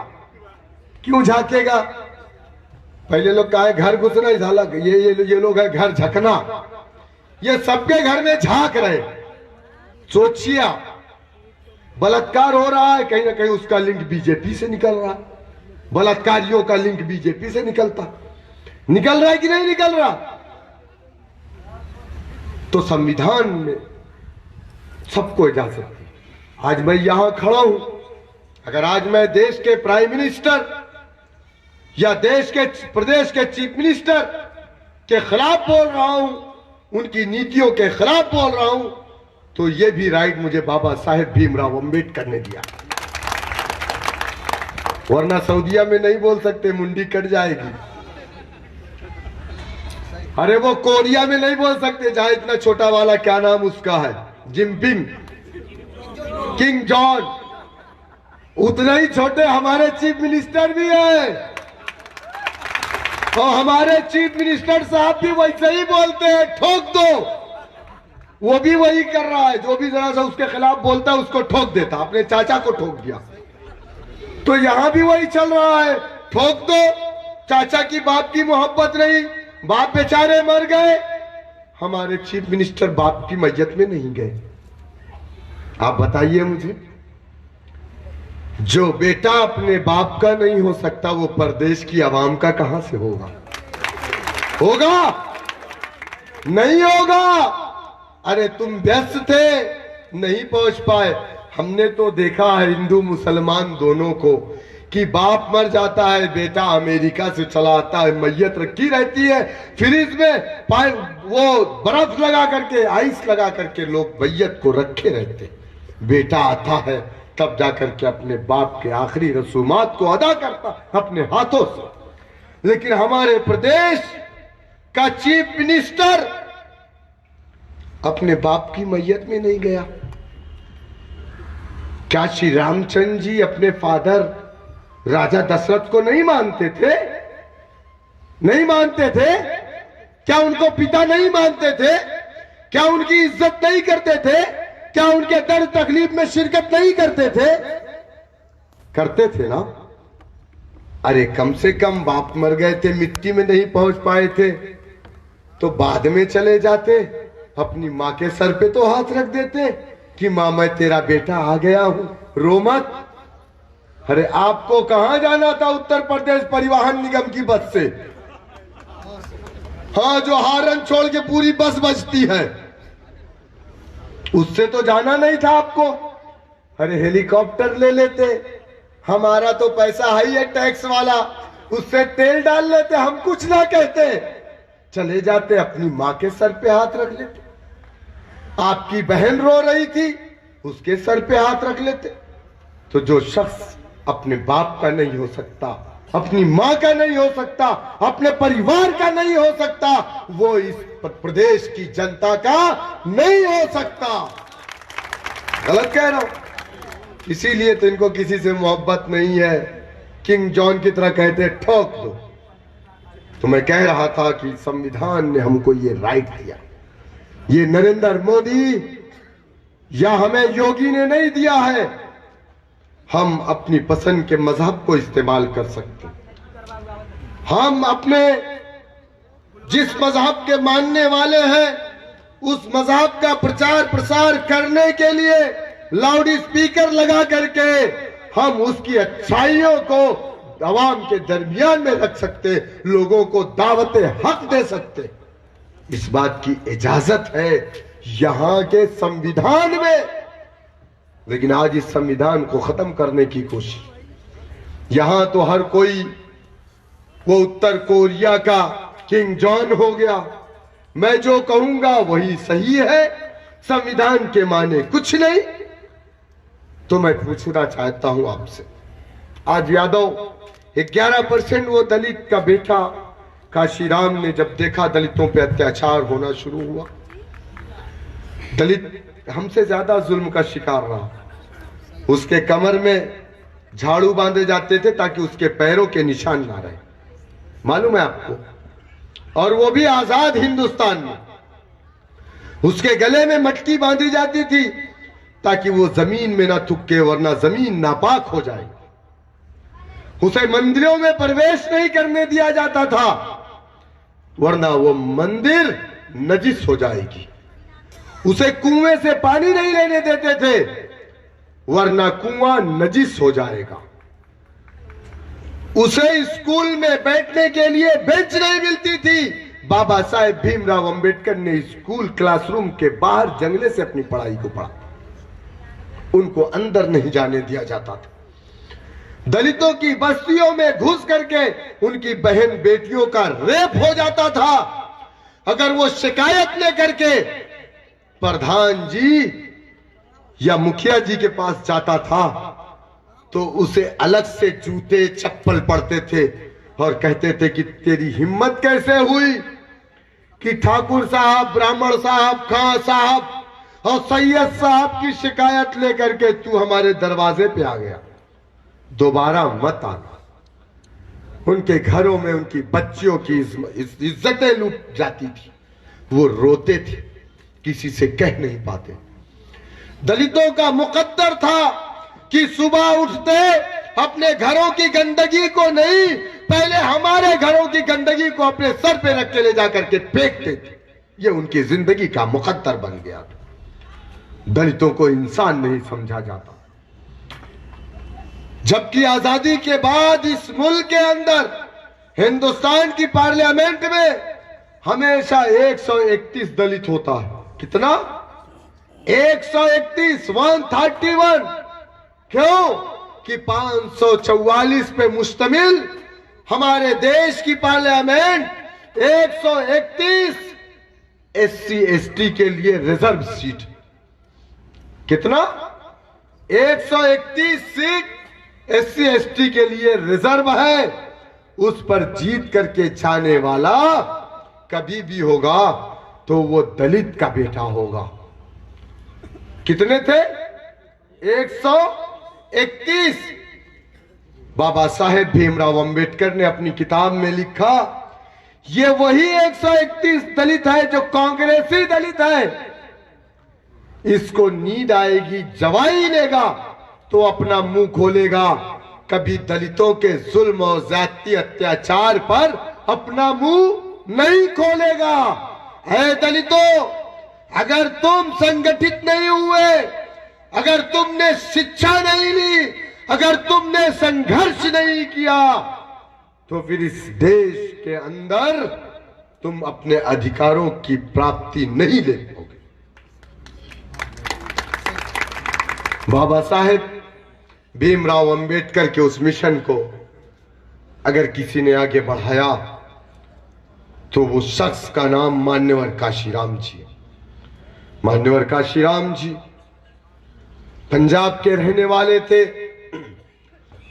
क्यों झांकेगा? पहले लोग कहा घर घुसना ही झाला, ये लोग है घर झकना। ये सबके घर में झांक रहे। सोचिए, बलात्कार हो रहा है, कहीं ना कहीं उसका लिंक बीजेपी से निकल रहा है। बलात्कारियों का लिंक बीजेपी से निकल रहा है कि नहीं निकल रहा? तो संविधान में सबको इजाजत है। आज मैं यहां खड़ा हूं, अगर आज मैं देश के प्राइम मिनिस्टर या देश के प्रदेश के चीफ मिनिस्टर के खिलाफ बोल रहा हूं, उनकी नीतियों के खिलाफ बोल रहा हूं, तो ये भी राइट मुझे बाबा साहेब भीमराव अंबेडकर ने दिया। वरना सऊदीया में नहीं बोल सकते, मुंडी कट जाएगी। अरे वो कोरिया में नहीं बोल सकते, जहां इतना छोटा वाला, क्या नाम उसका है, जिनपिंग, किंग जॉन, उतने ही छोटे हमारे चीफ मिनिस्टर भी हैं। और हमारे चीफ मिनिस्टर साहब भी वैसे ही बोलते हैं, ठोक दो। वो भी वही कर रहा है, जो भी जरा सा उसके खिलाफ बोलता है उसको ठोक देता। अपने चाचा को ठोक दिया, तो यहां भी वही चल रहा है, ठोक दो। चाचा की बाप की मोहब्बत नहीं, बाप बेचारे मर गए, हमारे चीफ मिनिस्टर बाप की मैयत में नहीं गए। आप बताइए मुझे, जो बेटा अपने बाप का नहीं हो सकता वो प्रदेश की आवाम का कहां से होगा? नहीं होगा। अरे तुम व्यस्त थे, नहीं पहुंच पाए। हमने तो देखा है हिंदू मुसलमान दोनों को कि बाप मर जाता है, बेटा अमेरिका से चला आता है, मैयत रखी रहती है फ्रिज में, वो बर्फ लगा करके, आइस लगा करके लोग मैयत को रखे रहते। बेटा आता है तब जाकर के अपने बाप के आखिरी रसूमात को अदा करता अपने हाथों से। लेकिन हमारे प्रदेश का चीफ मिनिस्टर अपने बाप की मैयत में नहीं गया। क्या श्री रामचंद्र जी अपने फादर राजा दशरथ को नहीं मानते थे? नहीं मानते थे? क्या उनको पिता नहीं मानते थे? क्या उनकी इज्जत नहीं करते थे? क्या उनके दर्द तकलीफ में शिरकत नहीं करते थे? करते थे ना। अरे कम से कम बाप मर गए थे, मिट्टी में नहीं पहुंच पाए थे, तो बाद में चले जाते, अपनी माँ के सर पे तो हाथ रख देते कि माँ मैं तेरा बेटा आ गया हूं, रो मत। अरे आपको कहां जाना था? उत्तर प्रदेश परिवहन निगम की बस से। हाँ, जो हारन छोड़ के पूरी बस बजती है, उससे तो जाना नहीं था आपको। अरे हेलीकॉप्टर ले लेते, हमारा तो पैसा हाई है टैक्स वाला, उससे तेल डाल लेते, हम कुछ ना कहते, चले जाते, अपनी माँ के सर पे हाथ रख लेते। आपकी बहन रो रही थी, उसके सर पे हाथ रख लेते। तो जो शख्स अपने बाप का नहीं हो सकता, अपनी मां का नहीं हो सकता, अपने परिवार का नहीं हो सकता, वो इस प्रदेश की जनता का नहीं हो सकता। गलत कह रहा हूं? इसीलिए तो इनको किसी से मोहब्बत नहीं है। किंग जॉन की तरह कहते ठोक दो। तो मैं कह रहा था कि संविधान ने हमको ये राइट दिया, ये नरेंद्र मोदी या हमें योगी ने नहीं दिया है। हम अपनी पसंद के मजहब को इस्तेमाल कर सकते, हम अपने जिस मजहब के मानने वाले हैं उस मजहब का प्रचार प्रसार करने के लिए लाउड स्पीकर लगा करके हम उसकी अच्छाइयों को अवाम के दरमियान में रख सकते, लोगों को दावत हक दे सकते। इस बात की इजाजत है यहां के संविधान में। लेकिन आज इस संविधान को खत्म करने की कोशिश, यहां तो हर कोई वो उत्तर कोरिया का किंग जॉन हो गया, मैं जो कहूंगा वही सही है, संविधान के माने कुछ नहीं। तो मैं पूछना चाहता हूं आपसे, आज यादव 11% वो दलित का बेटा काशीराम ने जब देखा दलितों पे अत्याचार होना शुरू हुआ, दलित हमसे ज्यादा जुल्म का शिकार रहा, उसके कमर में झाड़ू बांधे जाते थे ताकि उसके पैरों के निशान ना रहे, मालूम है आपको, और वो भी आजाद हिंदुस्तान में। उसके गले में मटकी बांधी जाती थी ताकि वो जमीन में ना थुके, वरना जमीन नापाक हो जाए। उसे मंदिरों में प्रवेश नहीं करने दिया जाता था, वरना वो मंदिर नजिस हो जाएगी। उसे कुएं से पानी नहीं लेने देते थे, वरना कुआं नजिस हो जाएगा। उसे स्कूल में बैठने के लिए बेंच नहीं मिलती थी। बाबा साहेब भीमराव अंबेडकर ने स्कूल क्लासरूम के बाहर जंगले से अपनी पढ़ाई को पढ़ा, उनको अंदर नहीं जाने दिया जाता था। दलितों की बस्तियों में घुस करके उनकी बहन बेटियों का रेप हो जाता था। अगर वो शिकायत लेकर के प्रधान जी या मुखिया जी के पास जाता था तो उसे अलग से जूते चप्पल पड़ते थे और कहते थे कि तेरी हिम्मत कैसे हुई कि ठाकुर साहब, ब्राह्मण साहब, खां साहब और सैयद साहब की शिकायत लेकर के तू हमारे दरवाजे पे आ गया, दोबारा मत आना। उनके घरों में उनकी बच्चियों की इज्जतें लूट जाती थी, वो रोते थे, किसी से कह नहीं पाते। दलितों का मुकद्दर था कि सुबह उठते अपने घरों की गंदगी को नहीं, पहले हमारे घरों की गंदगी को अपने सर पे रख के ले जाकर के फेंकते थे। ये उनकी जिंदगी का मुकद्दर बन गया था। दलितों को इंसान नहीं समझा जाता, जबकि आजादी के बाद इस मुल्क के अंदर हिंदुस्तान की पार्लियामेंट में हमेशा 131 दलित होता है। कितना? 131, 131। क्यों कि 544 पे मुश्तमिल हमारे देश की पार्लियामेंट 131 SC ST के लिए रिजर्व सीट। कितना? 131 सीट SC ST के लिए रिजर्व है। उस पर जीत करके जाने वाला कभी भी होगा तो वो दलित का बेटा होगा। कितने थे? 131। बाबा साहेब भीमराव अंबेडकर ने अपनी किताब में लिखा, ये वही 131 दलित है जो कांग्रेसी दलित है। इसको नींद आएगी, जवाई लेगा तो अपना मुंह खोलेगा, कभी दलितों के जुल्म और ज्यादती अत्याचार पर अपना मुंह नहीं खोलेगा। है दलितों, अगर तुम संगठित नहीं हुए, अगर तुमने शिक्षा नहीं ली, अगर तुमने संघर्ष नहीं किया, तो फिर इस देश के अंदर तुम अपने अधिकारों की प्राप्ति नहीं ले पाओगे। बाबा साहेब भीमराव अंबेडकर के उस मिशन को अगर किसी ने आगे बढ़ाया तो वो शख्स का नाम मान्यवर काशीराम जी। मान्यवर काशीराम जी पंजाब के रहने वाले थे।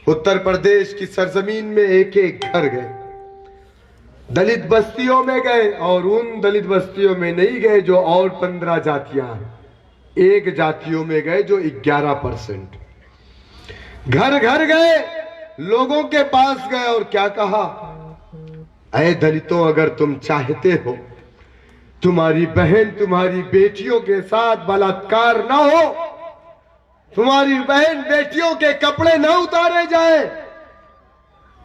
उत्तर प्रदेश की सरजमीन में एक एक घर गए, दलित बस्तियों में गए, और उन दलित बस्तियों में नहीं गए जो और 15 जातियां हैं, एक जातियों में गए जो 11%। घर घर गए, लोगों के पास गए और क्या कहा, ऐ दलितों, अगर तुम चाहते हो तुम्हारी बहन तुम्हारी बेटियों के साथ बलात्कार ना हो, तुम्हारी बहन बेटियों के कपड़े ना उतारे जाए,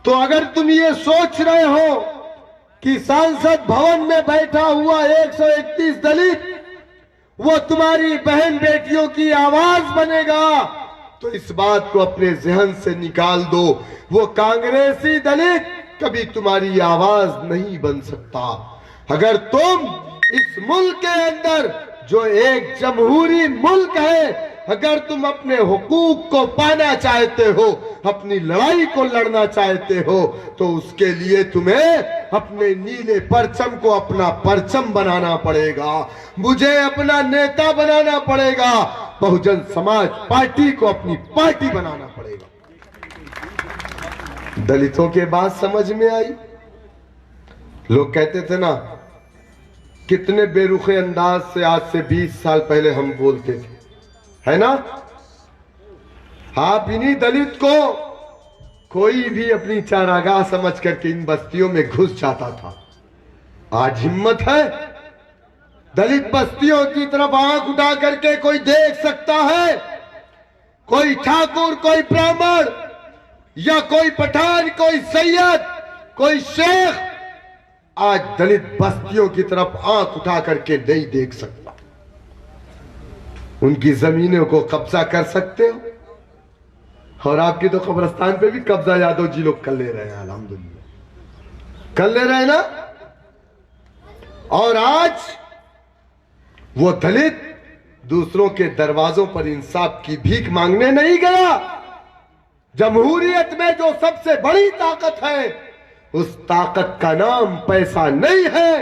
तो अगर तुम ये सोच रहे हो कि सांसद भवन में बैठा हुआ 131 दलित वो तुम्हारी बहन बेटियों की आवाज बनेगा, तो इस बात को अपने जहन से निकाल दो, वो कांग्रेसी दलित कभी तुम्हारी आवाज नहीं बन सकता। अगर तुम इस मुल्क के अंदर जो एक जमहूरी मुल्क है, अगर तुम अपने हुकूक को पाना चाहते हो, अपनी लड़ाई को लड़ना चाहते हो, तो उसके लिए तुम्हें अपने नीले परचम को अपना परचम बनाना पड़ेगा, मुझे अपना नेता बनाना पड़ेगा, बहुजन समाज पार्टी को अपनी पार्टी बनाना पड़ेगा। दलितों के बात समझ में आई? लोग कहते थे ना, कितने बेरुखे अंदाज से आज से 20 साल पहले हम बोलते थे, है ना? आप इन्हीं दलित को कोई भी अपनी चारागाह समझ करके इन बस्तियों में घुस जाता था। आज हिम्मत है दलित बस्तियों की तरफ आंख उठा करके कोई देख सकता है? कोई ठाकुर, कोई ब्राह्मण या कोई पठान, कोई सैयद, कोई शेख आज दलित बस्तियों की तरफ आंख उठा करके नहीं देख सकता। उनकी जमीनों को कब्जा कर सकते हो, और आपकी तो कब्रिस्तान पे भी कब्जा यादव जी लोग कर ले रहे हैं, अल्हम्दुलिल्लाह कर ले रहे हैं ना। और आज वो दलित दूसरों के दरवाजों पर इंसाफ की भीख मांगने नहीं गया। जमहूरियत में जो सबसे बड़ी ताकत है, उस ताकत का नाम पैसा नहीं है,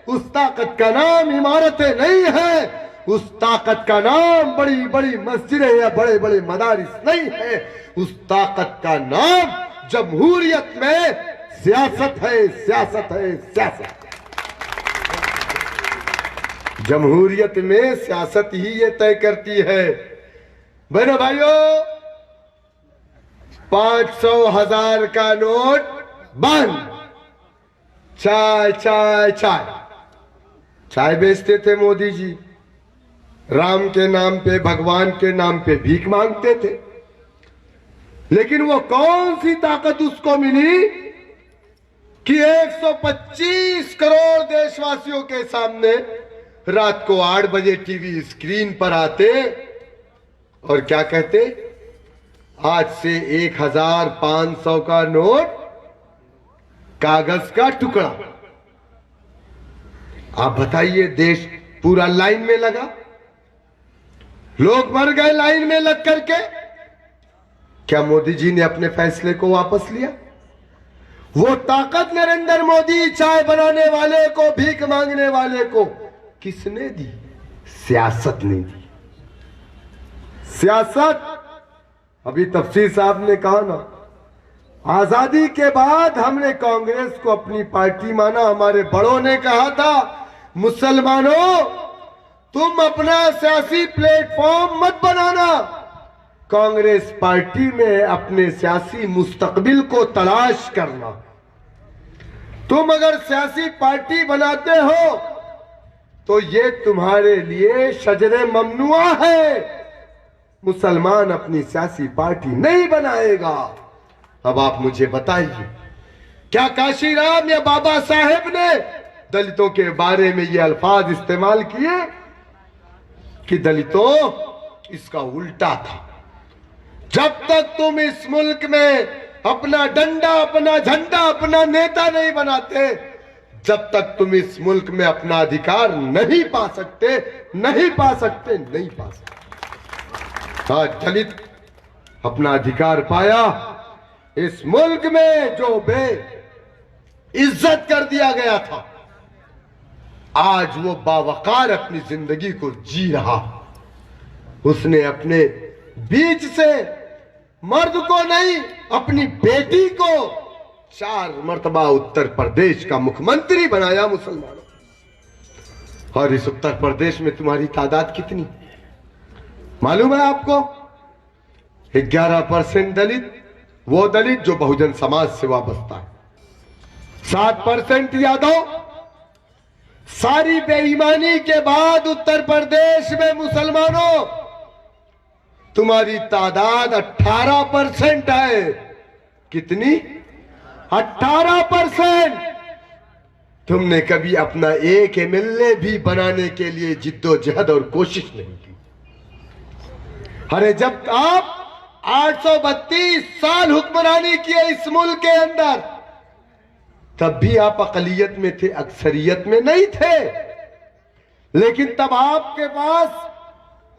उस ताकत का नाम इमारतें नहीं है, उस ताकत का नाम बड़ी बड़ी मस्जिदें या बड़े बड़े मदारिस नहीं है, उस ताकत का नाम जमहूरियत में सियासत है, सियासत है, सियासत। जमहूरियत में सियासत ही ये तय करती है। बहनों भाइयों, 500 1000 का नोट बंद। चाय चाय चाय चाय बेचते थे मोदी जी, राम के नाम पे, भगवान के नाम पे भीख मांगते थे। लेकिन वो कौन सी ताकत उसको मिली कि 125 करोड़ देशवासियों के सामने रात को 8 बजे टीवी स्क्रीन पर आते और क्या कहते? आज से 1500 का नोट, कागज का टुकड़ा। आप बताइए, देश पूरा लाइन में लगा, लोग मर गए लाइन में लग करके। क्या मोदी जी ने अपने फैसले को वापस लिया? वो ताकत नरेंद्र मोदी चाय बनाने वाले को, भीख मांगने वाले को किसने दी? सियासत ने दी। सियासत, अभी तफसीर साहब ने कहा ना, आजादी के बाद हमने कांग्रेस को अपनी पार्टी माना। हमारे बड़ों ने कहा था, मुसलमानों तुम अपना सियासी प्लेटफॉर्म मत बनाना, कांग्रेस पार्टी में अपने सियासी मुस्तकबिल को तलाश करना। तुम अगर सियासी पार्टी बनाते हो तो ये तुम्हारे लिए शजरे ममनुआ है। मुसलमान अपनी सियासी पार्टी नहीं बनाएगा। अब आप मुझे बताइए, क्या काशीराम या बाबा साहेब ने दलितों के बारे में ये अल्फाज इस्तेमाल किए कि दलितों, इसका उल्टा था। जब तक तुम इस मुल्क में अपना डंडा, अपना झंडा, अपना नेता नहीं बनाते, जब तक तुम इस मुल्क में अपना अधिकार नहीं पा सकते, नहीं पा सकते, नहीं पा सकते। आज दलित अपना अधिकार पाया। इस मुल्क में जो बे इज्जत कर दिया गया था, आज वो बावकार अपनी जिंदगी को जी रहा। उसने अपने बीच से मर्द को नहीं, अपनी बेटी को 4 मर्तबा उत्तर प्रदेश का मुख्यमंत्री बनाया मुसलमानों। और इस उत्तर प्रदेश में तुम्हारी तादाद कितनी मालूम है आपको? 11% दलित, वो दलित जो बहुजन समाज से वाबस्ता है। 7% यादव। सारी बेईमानी के बाद उत्तर प्रदेश में मुसलमानों तुम्हारी तादाद 18% है। कितनी? 18%। तुमने कभी अपना एक एमएलए भी बनाने के लिए जिद्दोजहद और कोशिश नहीं की। अरे जब आप 832 साल हुक्मरानी की है इस मुल्क के अंदर, तब भी आप अकलियत में थे, अक्सरियत में नहीं थे। लेकिन तब आपके पास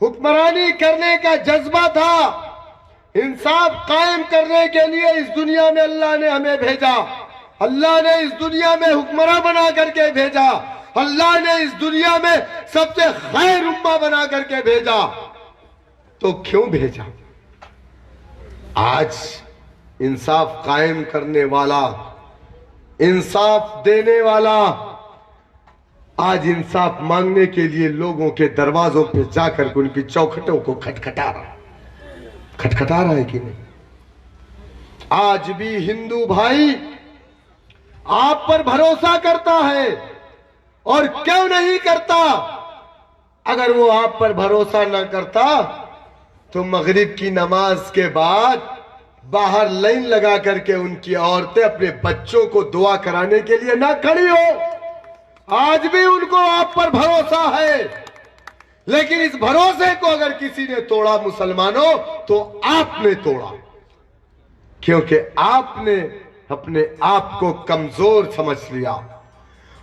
हुक्मरानी करने का जज्बा था, इंसाफ कायम करने के लिए इस दुनिया में अल्लाह ने हमें भेजा। अल्लाह ने इस दुनिया में हुक्मरान बना करके भेजा। अल्लाह ने इस दुनिया में सबसे खैर उम्मा बना करके भेजा। तो क्यों भेजा? आज इंसाफ कायम करने वाला, इंसाफ देने वाला, आज इंसाफ मांगने के लिए लोगों के दरवाजों पे जाकर उनकी चौखटों को खटखटा रहा है कि नहीं? आज भी हिंदू भाई आप पर भरोसा करता है, और क्यों नहीं करता? अगर वो आप पर भरोसा न करता तो मगरिब की नमाज के बाद बाहर लाइन लगा करके उनकी औरतें अपने बच्चों को दुआ कराने के लिए ना खड़ी हो। आज भी उनको आप पर भरोसा है, लेकिन इस भरोसे को अगर किसी ने तोड़ा मुसलमानों, तो आपने तोड़ा, क्योंकि आपने अपने आप को कमजोर समझ लिया,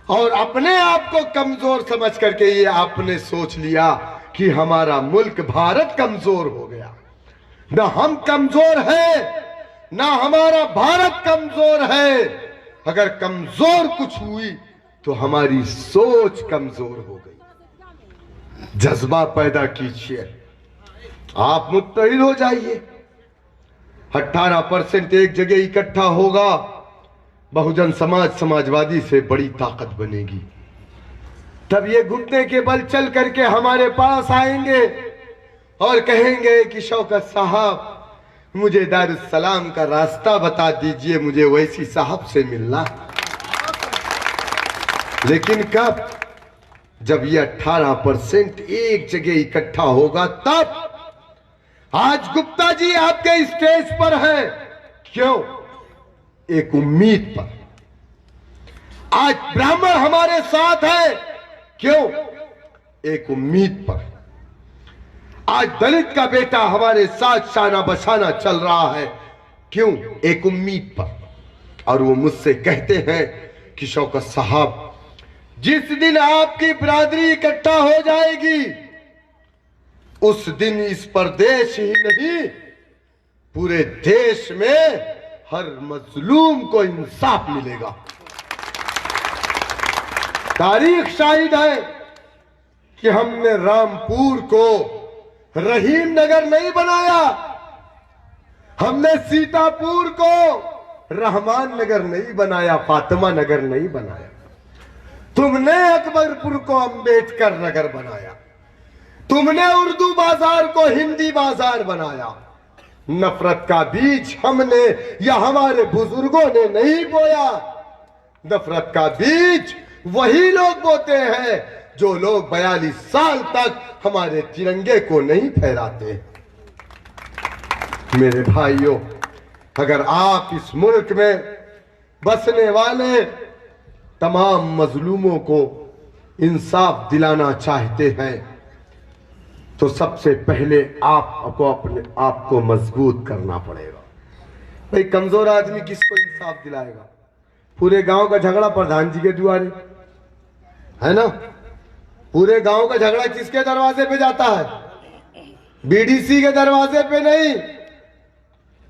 और अपने आप को कमजोर समझ करके ये आपने सोच लिया कि हमारा मुल्क भारत कमजोर हो गया। ना हम कमजोर हैं, ना हमारा भारत कमजोर है। अगर कमजोर कुछ हुई तो हमारी सोच कमजोर हो गई। जज्बा पैदा कीजिए, आप मुत्तहिद हो जाइए। 18% एक जगह इकट्ठा होगा, बहुजन समाज समाजवादी से बड़ी ताकत बनेगी। तब ये घुटने के बल चल करके हमारे पास आएंगे और कहेंगे कि शौकत साहब मुझे दारुस्सलाम का रास्ता बता दीजिए, मुझे वैसी साहब से मिलना। लेकिन कब? जब ये 18% एक जगह इकट्ठा होगा तब। आज गुप्ता जी आपके स्टेज पर है, क्यों? एक उम्मीद पर। आज ब्राह्मण हमारे साथ है, क्यों? एक उम्मीद पर। आज दलित का बेटा हमारे साथ शाना बशाना चल रहा है, क्यों? एक उम्मीद पर। और वो मुझसे कहते हैं कि शौकत साहब, जिस दिन आपकी बिरादरी इकट्ठा हो जाएगी, उस दिन इस प्रदेश ही नहीं पूरे देश में हर मजलूम को इंसाफ मिलेगा। तारीख शाहिद है कि हमने रामपुर को रहीम नगर नहीं बनाया, हमने सीतापुर को रहमान नगर नहीं बनाया, फातिमा नगर नहीं बनाया। तुमने अकबरपुर को अंबेडकर नगर बनाया, तुमने उर्दू बाजार को हिंदी बाजार बनाया। नफरत का बीज हमने या हमारे बुजुर्गों ने नहीं बोया। नफरत का बीज वही लोग बोते हैं जो लोग 42 साल तक हमारे तिरंगे को नहीं फहराते। मेरे भाइयों, अगर आप इस मुल्क में बसने वाले तमाम मजलूमों को इंसाफ दिलाना चाहते हैं, तो सबसे पहले आपको अपने आप को मजबूत करना पड़ेगा। भाई, कमजोर आदमी किसको इंसाफ दिलाएगा? पूरे गांव का झगड़ा प्रधान जी के द्वारे है ना। पूरे गांव का झगड़ा किसके दरवाजे पे जाता है? बीडीसी के दरवाजे पे नहीं,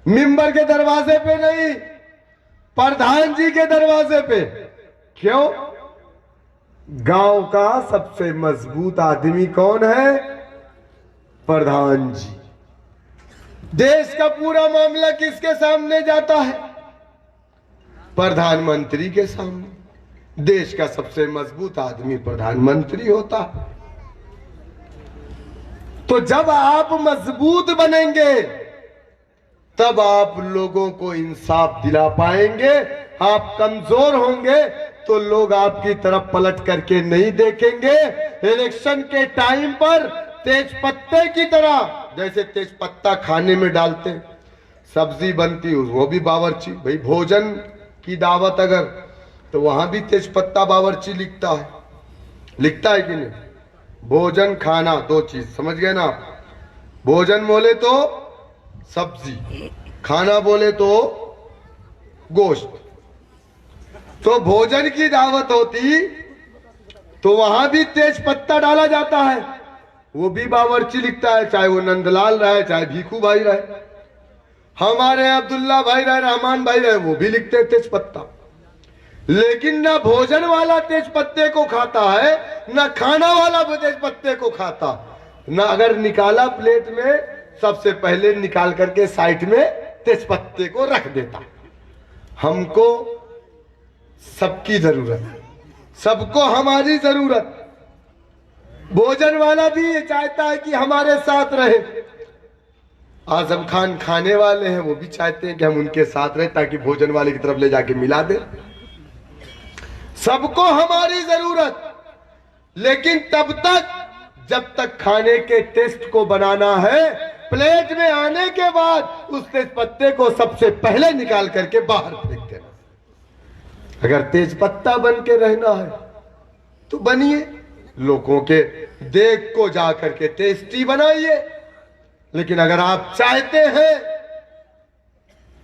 मिंबर के दरवाजे पे नहीं, प्रधान जी के दरवाजे पे। क्यों? गांव का सबसे मजबूत आदमी कौन है? प्रधान जी। देश का पूरा मामला किसके सामने जाता है? प्रधानमंत्री के सामने। देश का सबसे मजबूत आदमी प्रधानमंत्री होता है। तो जब आप मजबूत बनेंगे तब आप लोगों को इंसाफ दिला पाएंगे। आप कमजोर होंगे तो लोग आपकी तरफ पलट करके नहीं देखेंगे। इलेक्शन के टाइम पर तेज पत्ते की तरह, जैसे तेज पत्ता खाने में डालते, सब्जी बनती, वो भी बावर्ची। भाई, भोजन की दावत अगर, तो वहां भी तेज पत्ता बावर्ची लिखता है कि नहीं? भोजन खाना, दो चीज, समझ गए ना आप? भोजन बोले तो सब्जी, खाना बोले तो गोश्त। तो भोजन की दावत होती तो वहां भी तेज पत्ता डाला जाता है। वो भी बावर्ची लिखता है, चाहे वो नंदलाल रहे चाहे भीखू भाई रहे, हमारे अब्दुल्ला भाई रहे, रहमान भाई रहे, वो भी लिखते तेज पत्ता। लेकिन ना भोजन वाला तेज पत्ते को खाता है, ना खाना वाला तेज पत्ते को खाता। ना अगर निकाला प्लेट में, सबसे पहले निकाल करके साइड में तेज पत्ते को रख देता। हमको सबकी जरूरत है, सबको हमारी जरूरत। भोजन वाला भी ये चाहता है कि हमारे साथ रहे। आजम खान खाने वाले हैं, वो भी चाहते हैं कि हम उनके साथ रहे ताकि भोजन वाले की तरफ ले जाके मिला दे। सबको हमारी जरूरत, लेकिन तब तक जब तक खाने के टेस्ट को बनाना है, प्लेट में आने के बाद उस तेज पत्ते को सबसे पहले निकाल करके बाहर फेंक देना। अगर तेज पत्ता बन के रहना है तो बनिए, लोगों के देख को जा करके टेस्टी बनाइए। लेकिन अगर आप चाहते हैं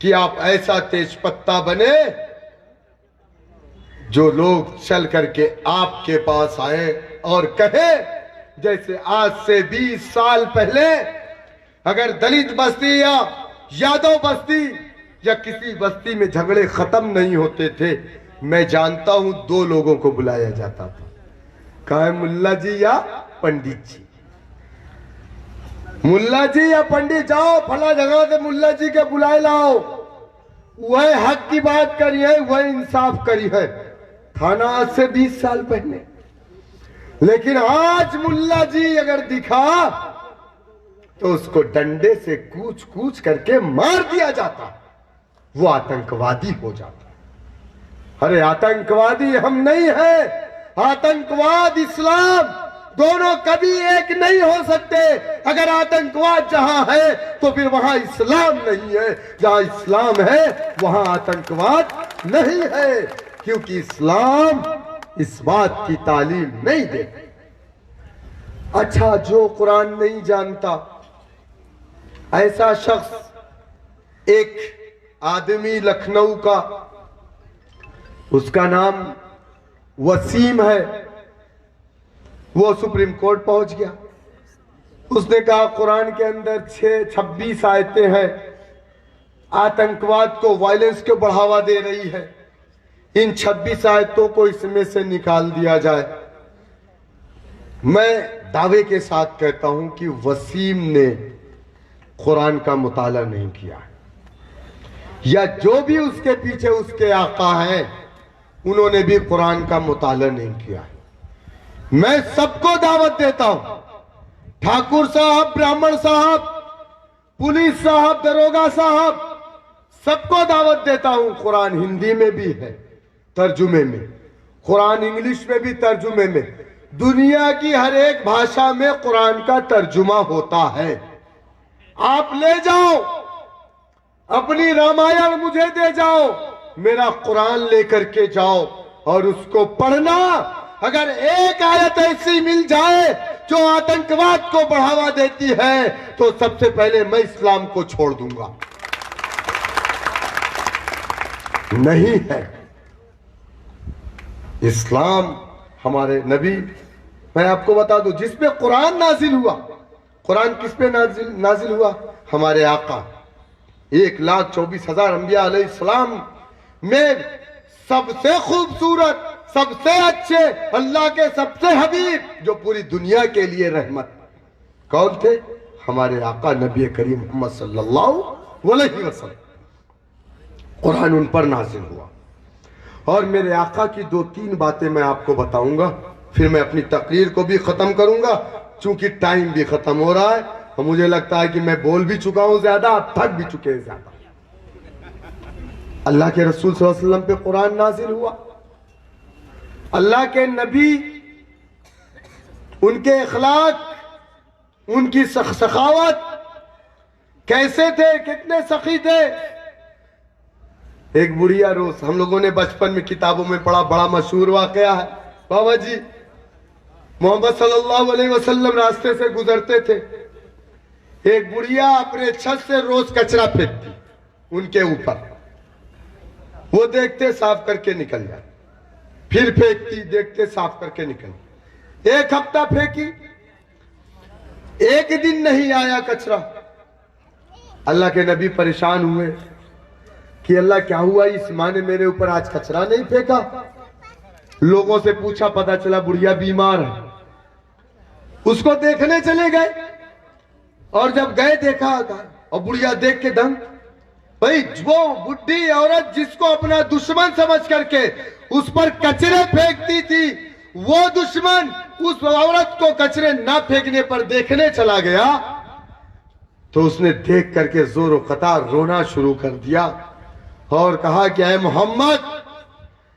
कि आप ऐसा तेज पत्ता बने जो लोग चल करके आपके पास आए और कहे, जैसे आज से 20 साल पहले अगर दलित बस्ती या यादव बस्ती या किसी बस्ती में झगड़े खत्म नहीं होते थे, मैं जानता हूं 2 लोगों को बुलाया जाता था, कहा मुल्ला जी या पंडित जी। मुल्ला जी या पंडित, जाओ फला जगह से मुल्ला जी के बुलाए लाओ, वह हक की बात करी है, वह इंसाफ करी है। थाना आज से 20 साल पहले। लेकिन आज मुल्ला जी अगर दिखा तो उसको डंडे से कूच कूच करके मार दिया जाता, वो आतंकवादी हो जाता। अरे आतंकवादी हम नहीं है, आतंकवाद इस्लाम दोनों कभी एक नहीं हो सकते। अगर आतंकवाद जहां है तो फिर वहां इस्लाम नहीं है, जहां इस्लाम है वहां आतंकवाद नहीं है, क्योंकि इस्लाम इस बात की तालीम नहीं देता। अच्छा, जो कुरान नहीं जानता ऐसा शख्स, एक आदमी लखनऊ का, उसका नाम वसीम है, वो सुप्रीम कोर्ट पहुंच गया। उसने कहा कुरान के अंदर 26 आयतें हैं, आतंकवाद को, वायलेंस को बढ़ावा दे रही है, इन 26 आयतों को इसमें से निकाल दिया जाए। मैं दावे के साथ कहता हूं कि वसीम ने कुरान का मुताला नहीं किया, या जो भी उसके पीछे उसके आका हैं उन्होंने भी कुरान का मुताला नहीं किया। मैं सबको दावत देता हूं, ठाकुर साहब, ब्राह्मण साहब, पुलिस साहब, दरोगा साहब, सबको दावत देता हूं। कुरान हिंदी में भी है तर्जुमे में, कुरान इंग्लिश में भी तर्जुमे में, दुनिया की हर एक भाषा में कुरान का तर्जुमा होता है। आप ले जाओ, अपनी रामायण मुझे दे जाओ, मेरा कुरान लेकर के जाओ और उसको पढ़ना। अगर एक आयत ऐसी मिल जाए जो आतंकवाद को बढ़ावा देती है तो सबसे पहले मैं इस्लाम को छोड़ दूंगा। नहीं है, इस्लाम हमारे नबी, मैं आपको बता दूं, जिस पे कुरान नाजिल हुआ, कुरान किस पे नाजिल हुआ? हमारे आका 1,24,000 अंबिया अलैहिस्सलाम में सबसे खूबसूरत, सबसे अच्छे, अल्लाह के सबसे हबीब, जो पूरी दुनिया के लिए रहमत, कौन थे? हमारे आका नबी करीम मोहम्मद सल्लल्लाहु अलैहि वसल्लम। कुरान उन पर नाजिल हुआ। और मेरे आका की 2-3 बातें मैं आपको बताऊंगा, फिर मैं अपनी तकरीर को भी खत्म करूंगा, चूंकि टाइम भी खत्म हो रहा है और मुझे लगता है कि मैं बोल भी चुका हूं ज्यादा, आप थक भी चुके हैं ज्यादा। अल्लाह के रसूल सल्लल्लाहु अलैहि वसल्लम पे कुरान नाजिल हुआ। अल्लाह के नबी, उनके अखलाक, उनकी सखावत कैसे थे, कितने सखी थे। एक बुढ़िया रोज, हम लोगों ने बचपन में किताबों में पढ़ा, बड़ा मशहूर वाकया है। बाबा जी मोहम्मद सल्लल्लाहु अलैहि वसल्लम रास्ते से गुजरते थे, एक बुढ़िया अपने छत से रोज कचरा फेंकती उनके ऊपर, वो देखते साफ करके निकल जाए, फिर फेंकती, देखते साफ करके निकल। एक हफ्ता फेंकी, एक दिन नहीं आया कचरा। अल्लाह के नबी परेशान हुए कि अल्लाह क्या हुआ, इस माँ ने मेरे ऊपर आज कचरा नहीं फेंका। लोगों से पूछा, पता चला बुढ़िया बीमार है। उसको देखने चले गए, और जब गए देखा और बुढ़िया देख के दंग। भाई वो बुढ़ी औरत जिसको अपना दुश्मन समझ करके उस पर कचरे फेंकती थी, वो दुश्मन उस औरत को कचरे ना फेंकने पर देखने चला गया, तो उसने देख करके जोरो कतार रोना शुरू कर दिया और कहा कि ऐ मोहम्मद,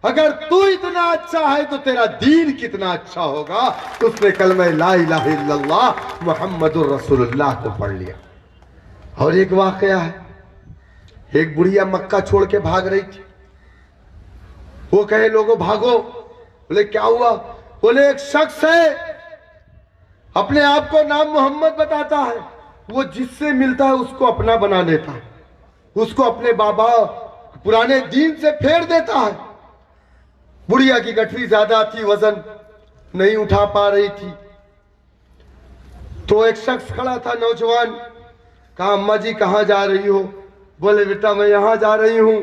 अगर तू इतना अच्छा है तो तेरा दीन कितना अच्छा होगा। तो उसने कलमा ला इलाहा इल्लल्लाह मुहम्मदुर रसूलुल्लाह को पढ़ लिया। और एक वाकया है, एक बुढ़िया मक्का छोड़ के भाग रही थी। वो कहे लोगों भागो। बोले क्या हुआ? बोले एक शख्स है, अपने आप को नाम मोहम्मद बताता है, वो जिससे मिलता है उसको अपना बना लेता है, उसको अपने बाबा पुराने दीन से फेर देता है। बुढ़िया की गठरी ज्यादा थी, वजन नहीं उठा पा रही थी। तो एक शख्स खड़ा था, नौजवान। कहा अम्मा जी कहाँ जा रही हो? बोले बेटा मैं यहां जा रही हूं,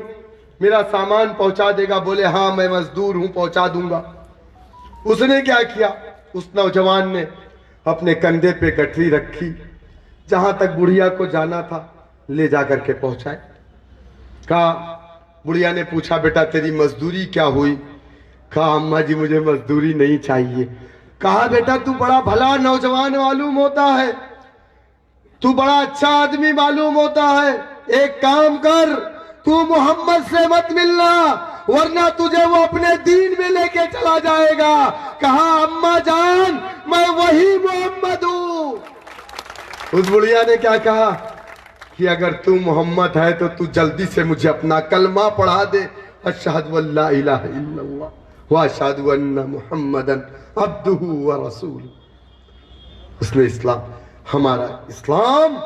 मेरा सामान पहुंचा देगा? बोले हाँ मैं मजदूर हूं, पहुंचा दूंगा। उसने क्या किया, उस नौजवान ने अपने कंधे पे गठरी रखी, जहां तक बुढ़िया को जाना था ले जाकर के पहुंचाए। कहा, बुढ़िया ने पूछा बेटा तेरी मजदूरी क्या हुई? कहा अम्मा जी मुझे मजदूरी नहीं चाहिए। कहा बेटा तू बड़ा भला नौजवान मालूम होता है, तू बड़ा अच्छा आदमी मालूम होता है, एक काम कर, तू मोहम्मद से मत मिलना वरना तुझे वो अपने दीन में लेके चला जाएगा। कहा अम्मा जान मैं वही मोहम्मद हूं। उस बुढ़िया ने क्या कहा कि अगर तू मोहम्मद है तो तू जल्दी से मुझे अपना कलमा पढ़ा दे, अशहदु अल्ला इलाहा इल्लल्लाह व अशहदु अन्ना मुहम्मदन अब्दुहु व रसूलुहु। उसने इस्लाम, हमारा इस्लाम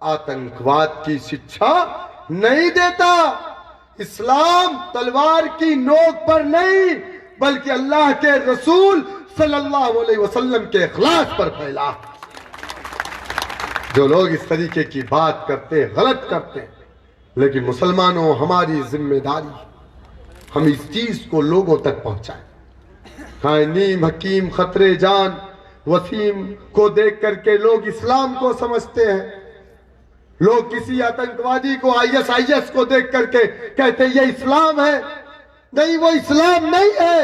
आतंकवाद की शिक्षा नहीं देता। इस्लाम तलवार की नोक पर नहीं बल्कि अल्लाह के रसूल सल्लल्लाहु अलैहि वसल्लम के इखलास पर फैला। जो लोग इस तरीके की बात करते गलत करते, लेकिन मुसलमानों हमारी जिम्मेदारी हम इस चीज को लोगों तक पहुंचाएं। नीम हकीम खतरे जान वसीम को देख करके लोग इस्लाम को समझते हैं। लोग किसी आतंकवादी को आईएस को देख करके कहते ये इस्लाम है। नहीं, वो इस्लाम नहीं है।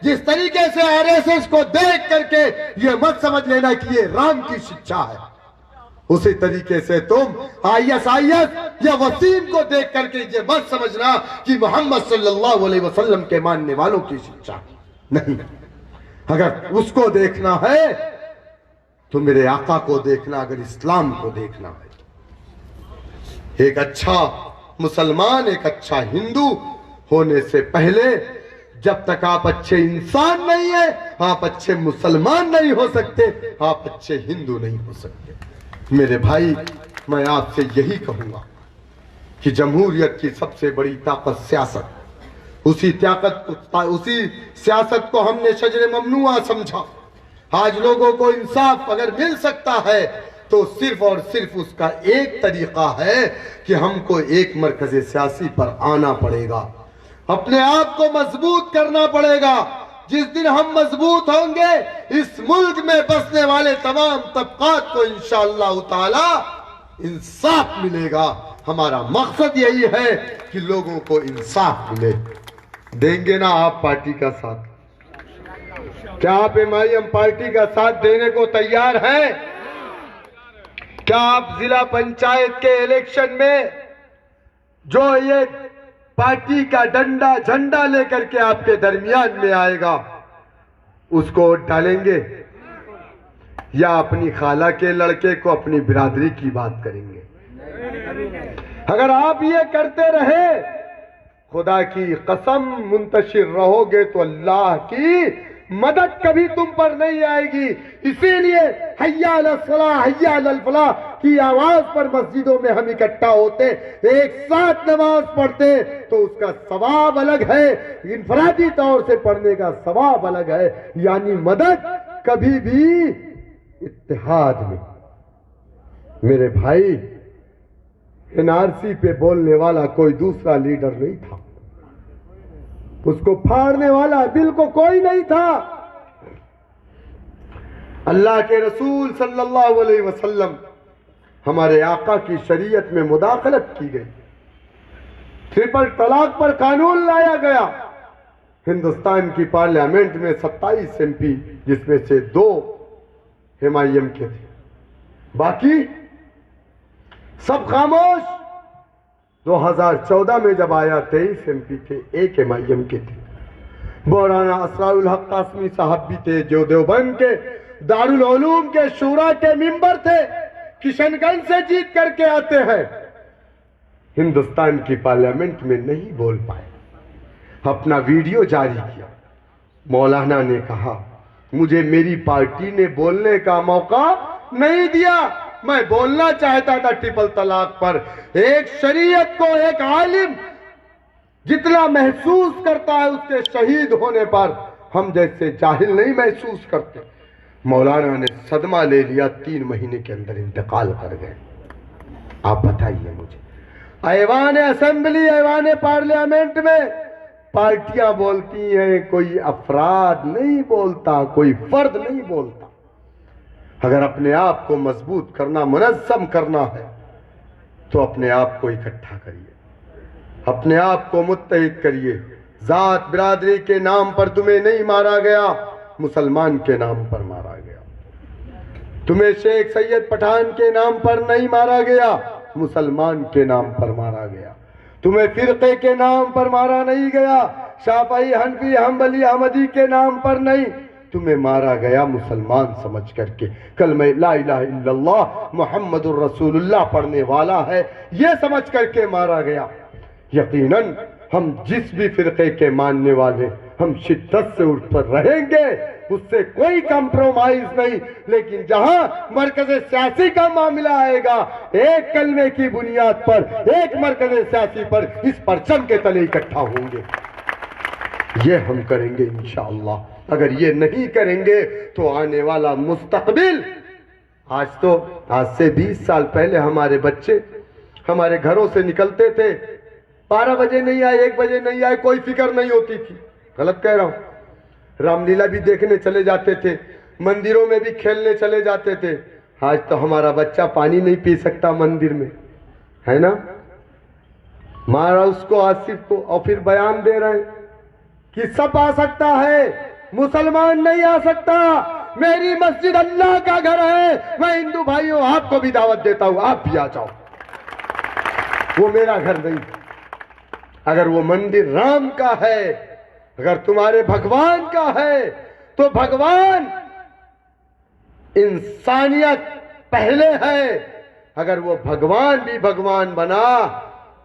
जिस तरीके से आरएसएस को देख करके ये मत समझ लेना कि ये राम की शिक्षा है, उसी तरीके से तुम आईएस या वसीम को देख करके ये मत समझना कि मोहम्मद सल्लल्लाहु अलैहि वसल्लम के मानने वालों की शिक्षा नहीं। अगर उसको देखना है तो मेरे आका को देखना, अगर इस्लाम को देखना है। एक अच्छा मुसलमान, एक अच्छा हिंदू होने से पहले जब तक आप अच्छे इंसान नहीं है, आप अच्छे मुसलमान नहीं हो सकते, आप अच्छे हिंदू नहीं हो सकते। मेरे भाई, मैं आपसे यही कहूंगा कि जमहूरियत की सबसे बड़ी ताकत सियासत, उसी सियासत को हमने शजर ममनुआ समझा। आज लोगों को इंसाफ अगर मिल सकता है तो सिर्फ और सिर्फ उसका एक तरीका है कि हमको एक मरकज़ सियासी पर आना पड़ेगा, अपने आप को मजबूत करना पड़ेगा। जिस दिन हम मजबूत होंगे, इस मुल्क में बसने वाले तमाम तबकात को इंशाअल्लाह ताला इंसाफ मिलेगा। हमारा मकसद यही है कि लोगों को इंसाफ मिले। देंगे ना आप पार्टी का साथ? क्या आप एमआईएम पार्टी का साथ देने को तैयार हैं? क्या आप जिला पंचायत के इलेक्शन में जो ये पार्टी का डंडा झंडा लेकर के आपके दरमियान में आएगा उसको वोट डालेंगे, या अपनी खाला के लड़के को अपनी बिरादरी की बात करेंगे? अगर आप ये करते रहे, खुदा की कसम मुंतशिर रहोगे तो अल्लाह की मदद कभी तुम पर नहीं आएगी। इसीलिए हय्या अलल सलाह हय्या अलल फलाह की आवाज पर मस्जिदों में हम इकट्ठा होते, एक साथ नमाज पढ़ते, तो उसका सवाब अलग है, इनफरादी तौर से पढ़ने का सवाब अलग है। यानी मदद कभी भी इत्तेहाद में। मेरे भाई, एनआरसी पे बोलने वाला कोई दूसरा लीडर नहीं था, उसको फाड़ने वाला बिल को कोई नहीं था। अल्लाह के रसूल सल्लल्लाहु अलैहि वसल्लम, हमारे आका की शरीयत में मुदाखलत की गई, ट्रिपल तलाक पर कानून लाया गया। हिंदुस्तान की पार्लियामेंट में 27 MP, जिसमें से 2 एमआईएम के थे, बाकी सब खामोश। 2014 में जब आया 23 MP थे, 1 एमआईएम के थे। मौलाना असरारुल हक कासमी साहब भी थे, जो देवबंद के दारुल उलूम के शूरा के मिंबर थे, किशनगंज से जीत करके आते हैं। हिंदुस्तान की पार्लियामेंट में नहीं बोल पाए, अपना वीडियो जारी किया। मौलाना ने कहा, मुझे मेरी पार्टी ने बोलने का मौका नहीं दिया, मैं बोलना चाहता था ट्रिपल तलाक पर। एक शरीयत को एक आलिम जितना महसूस करता है उसके शहीद होने पर, हम जैसे जाहिल नहीं महसूस करते। मौलाना ने सदमा ले लिया, 3 महीने के अंदर इंतकाल कर गए। आप बताइए मुझे, ऐवान असेंबली, ऐवान पार्लियामेंट में पार्टियां बोलती हैं, कोई अफराद नहीं बोलता, कोई फर्द नहीं बोलता। अगर अपने आप को मजबूत करना, मुनज़्ज़म करना है, तो अपने आप को इकट्ठा करिए, अपने आप को मुत्तहिद करिए। जात बिरादरी के नाम पर तुम्हें नहीं मारा गया, मुसलमान के नाम पर मारा गया। तुम्हें शेख सैयद पठान के नाम पर नहीं मारा गया, मुसलमान के नाम पर मारा गया। तुम्हें फिरके के नाम पर मारा नहीं गया, शाफई हनफी हम्बली अहमदी के नाम पर नहीं, तुम्हें मारा गया मुसलमान समझ करके। कलमे ला इलाहा इल्लल्लाह मुहम्मदुर रसूलुल्लाह पढ़ने वाला है, यह समझ करके मारा गया। यकीनन हम जिस भी फिरके के मानने वाले, हम शिद्दत से उठ पर रहेंगे, उससे कोई कंप्रोमाइज नहीं। लेकिन जहां मरकज सियासी का मामला आएगा, एक कलमे की बुनियाद पर, एक मरकज सियासी पर इस परचम के तले इकट्ठा होंगे। ये हम करेंगे इंशाअल्लाह। अगर ये नहीं करेंगे तो आने वाला मुस्तकबिल, आज से 20 साल पहले हमारे बच्चे हमारे घरों से निकलते थे, 12 बजे नहीं आए, 1 बजे नहीं आए, कोई फिक्र नहीं होती थी। गलत कह रहा हूं। रामलीला भी देखने चले जाते थे, मंदिरों में भी खेलने चले जाते थे। आज तो हमारा बच्चा पानी नहीं पी सकता मंदिर में, है ना। मारा उसको, आसिफ को, और फिर बयान दे रहे हैं कि सब आ सकता है, मुसलमान नहीं आ सकता। मेरी मस्जिद अल्लाह का घर है, मैं हिंदू भाइयों आपको भी दावत देता हूं, आप भी आ जाओ। वो मेरा घर नहीं, अगर वो मंदिर राम का है, अगर तुम्हारे भगवान का है, तो भगवान इंसानियत पहले है। अगर वो भगवान भी भगवान बना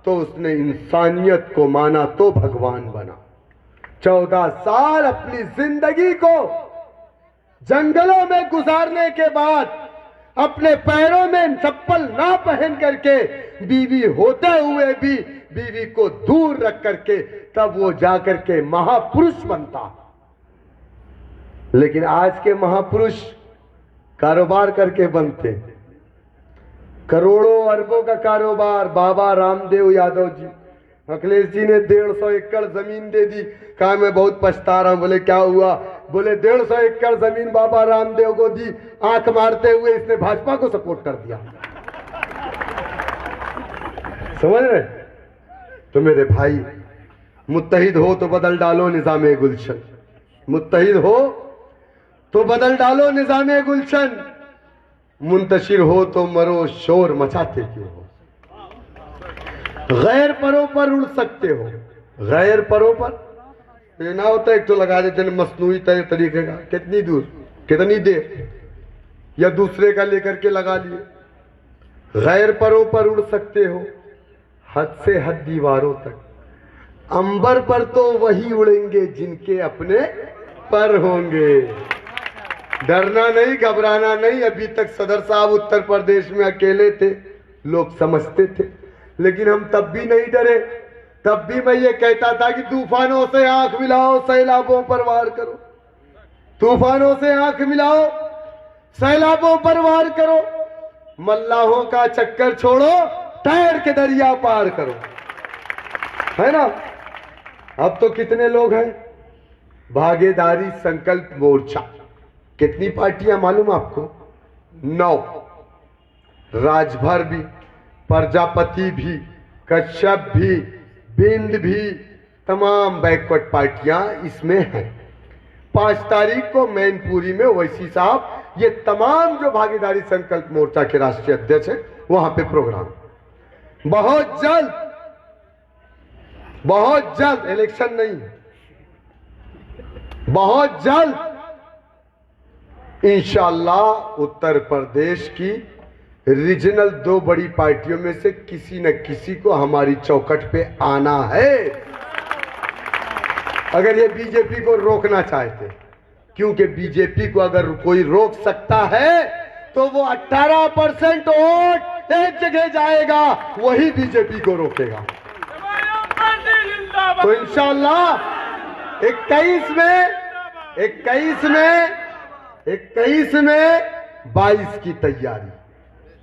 तो उसने इंसानियत को माना तो भगवान बना। 14 साल अपनी जिंदगी को जंगलों में गुजारने के बाद, अपने पैरों में चप्पल ना पहन करके, बीवी होते हुए भी बीवी को दूर रख करके, तब वो जाकर के महापुरुष बनता। लेकिन आज के महापुरुष कारोबार करके बनते, करोड़ों अरबों का कारोबार। बाबा रामदेव यादव जी, अखिलेश जी ने 150 एकड़ जमीन दे दी, कहा मैं बहुत पछता रहा हूं। बोले क्या हुआ? बोले 150 एकड़ जमीन बाबा रामदेव को दी, आंख मारते हुए इसने भाजपा को सपोर्ट कर दिया। समझ रहे? तो मेरे भाई, मुत्तहिद हो तो बदल डालो निजामे गुलशन, मुत्तहिद हो तो बदल डालो निजामे गुलशन, मुंतशिर हो तो मरो शोर मचाते क्यों हो। गैर परों पर उड़ सकते हो, गैर परों पर ये ना होता एक तो लगा देते हैं मसनूई तरीके का, कितनी दूर कितनी देर, या दूसरे का लेकर के लगा लिए। गैर परों पर उड़ सकते हो, हद से हद दीवारों तक। अंबर पर तो वही उड़ेंगे जिनके अपने पर होंगे। डरना नहीं, घबराना नहीं। अभी तक सदर साहब उत्तर प्रदेश में अकेले थे, लोग समझते थे, लेकिन हम तब भी नहीं डरे। तब भी मैं ये कहता था कि तूफानों से आंख मिलाओ, सैलाबों पर वार करो। तूफानों से आंख मिलाओ, सैलाबों पर वार करो। मल्लाहों का चक्कर छोड़ो, तैर के दरिया पार करो, है ना। अब तो कितने लोग हैं? भागीदारी संकल्प मोर्चा, कितनी पार्टियां मालूम आपको? 9। राजभर भी, प्रजापति भी, कश्यप भी, बिंद भी, तमाम बैकवर्ड पार्टियां इसमें हैं। 5 तारीख को मैनपुरी में ओवैसी साहब, ये तमाम जो भागीदारी संकल्प मोर्चा के राष्ट्रीय अध्यक्ष हैं, वहां पे प्रोग्राम। बहुत जल्द इलेक्शन नहीं, बहुत जल्द इंशाअल्लाह उत्तर प्रदेश की रीजनल 2 बड़ी पार्टियों में से किसी न किसी को हमारी चौखट पे आना है, अगर ये बीजेपी को रोकना चाहते। क्योंकि बीजेपी को अगर कोई रोक सकता है तो वो 18% वोट एक जगह जाएगा, वही बीजेपी को रोकेगा। तो इंशाअल्लाह 21 में 22 की तैयारी,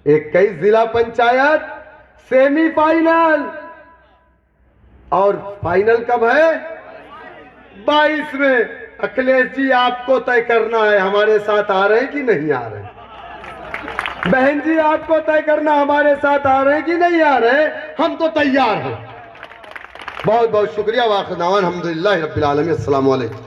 21 जिला पंचायत सेमीफाइनल, और फाइनल कब है? 22 में। अखिलेश जी आपको तय करना है, हमारे साथ आ रहे हैं कि नहीं आ रहे। बहन जी आपको तय करना, हमारे साथ आ रहे हैं कि नहीं आ रहे। हम तो तैयार हैं। बहुत बहुत शुक्रिया। वाखिर दावाना अल्हम्दुलिल्लाह रब्बिल आलमीन। अस्सलामु अलैकुम।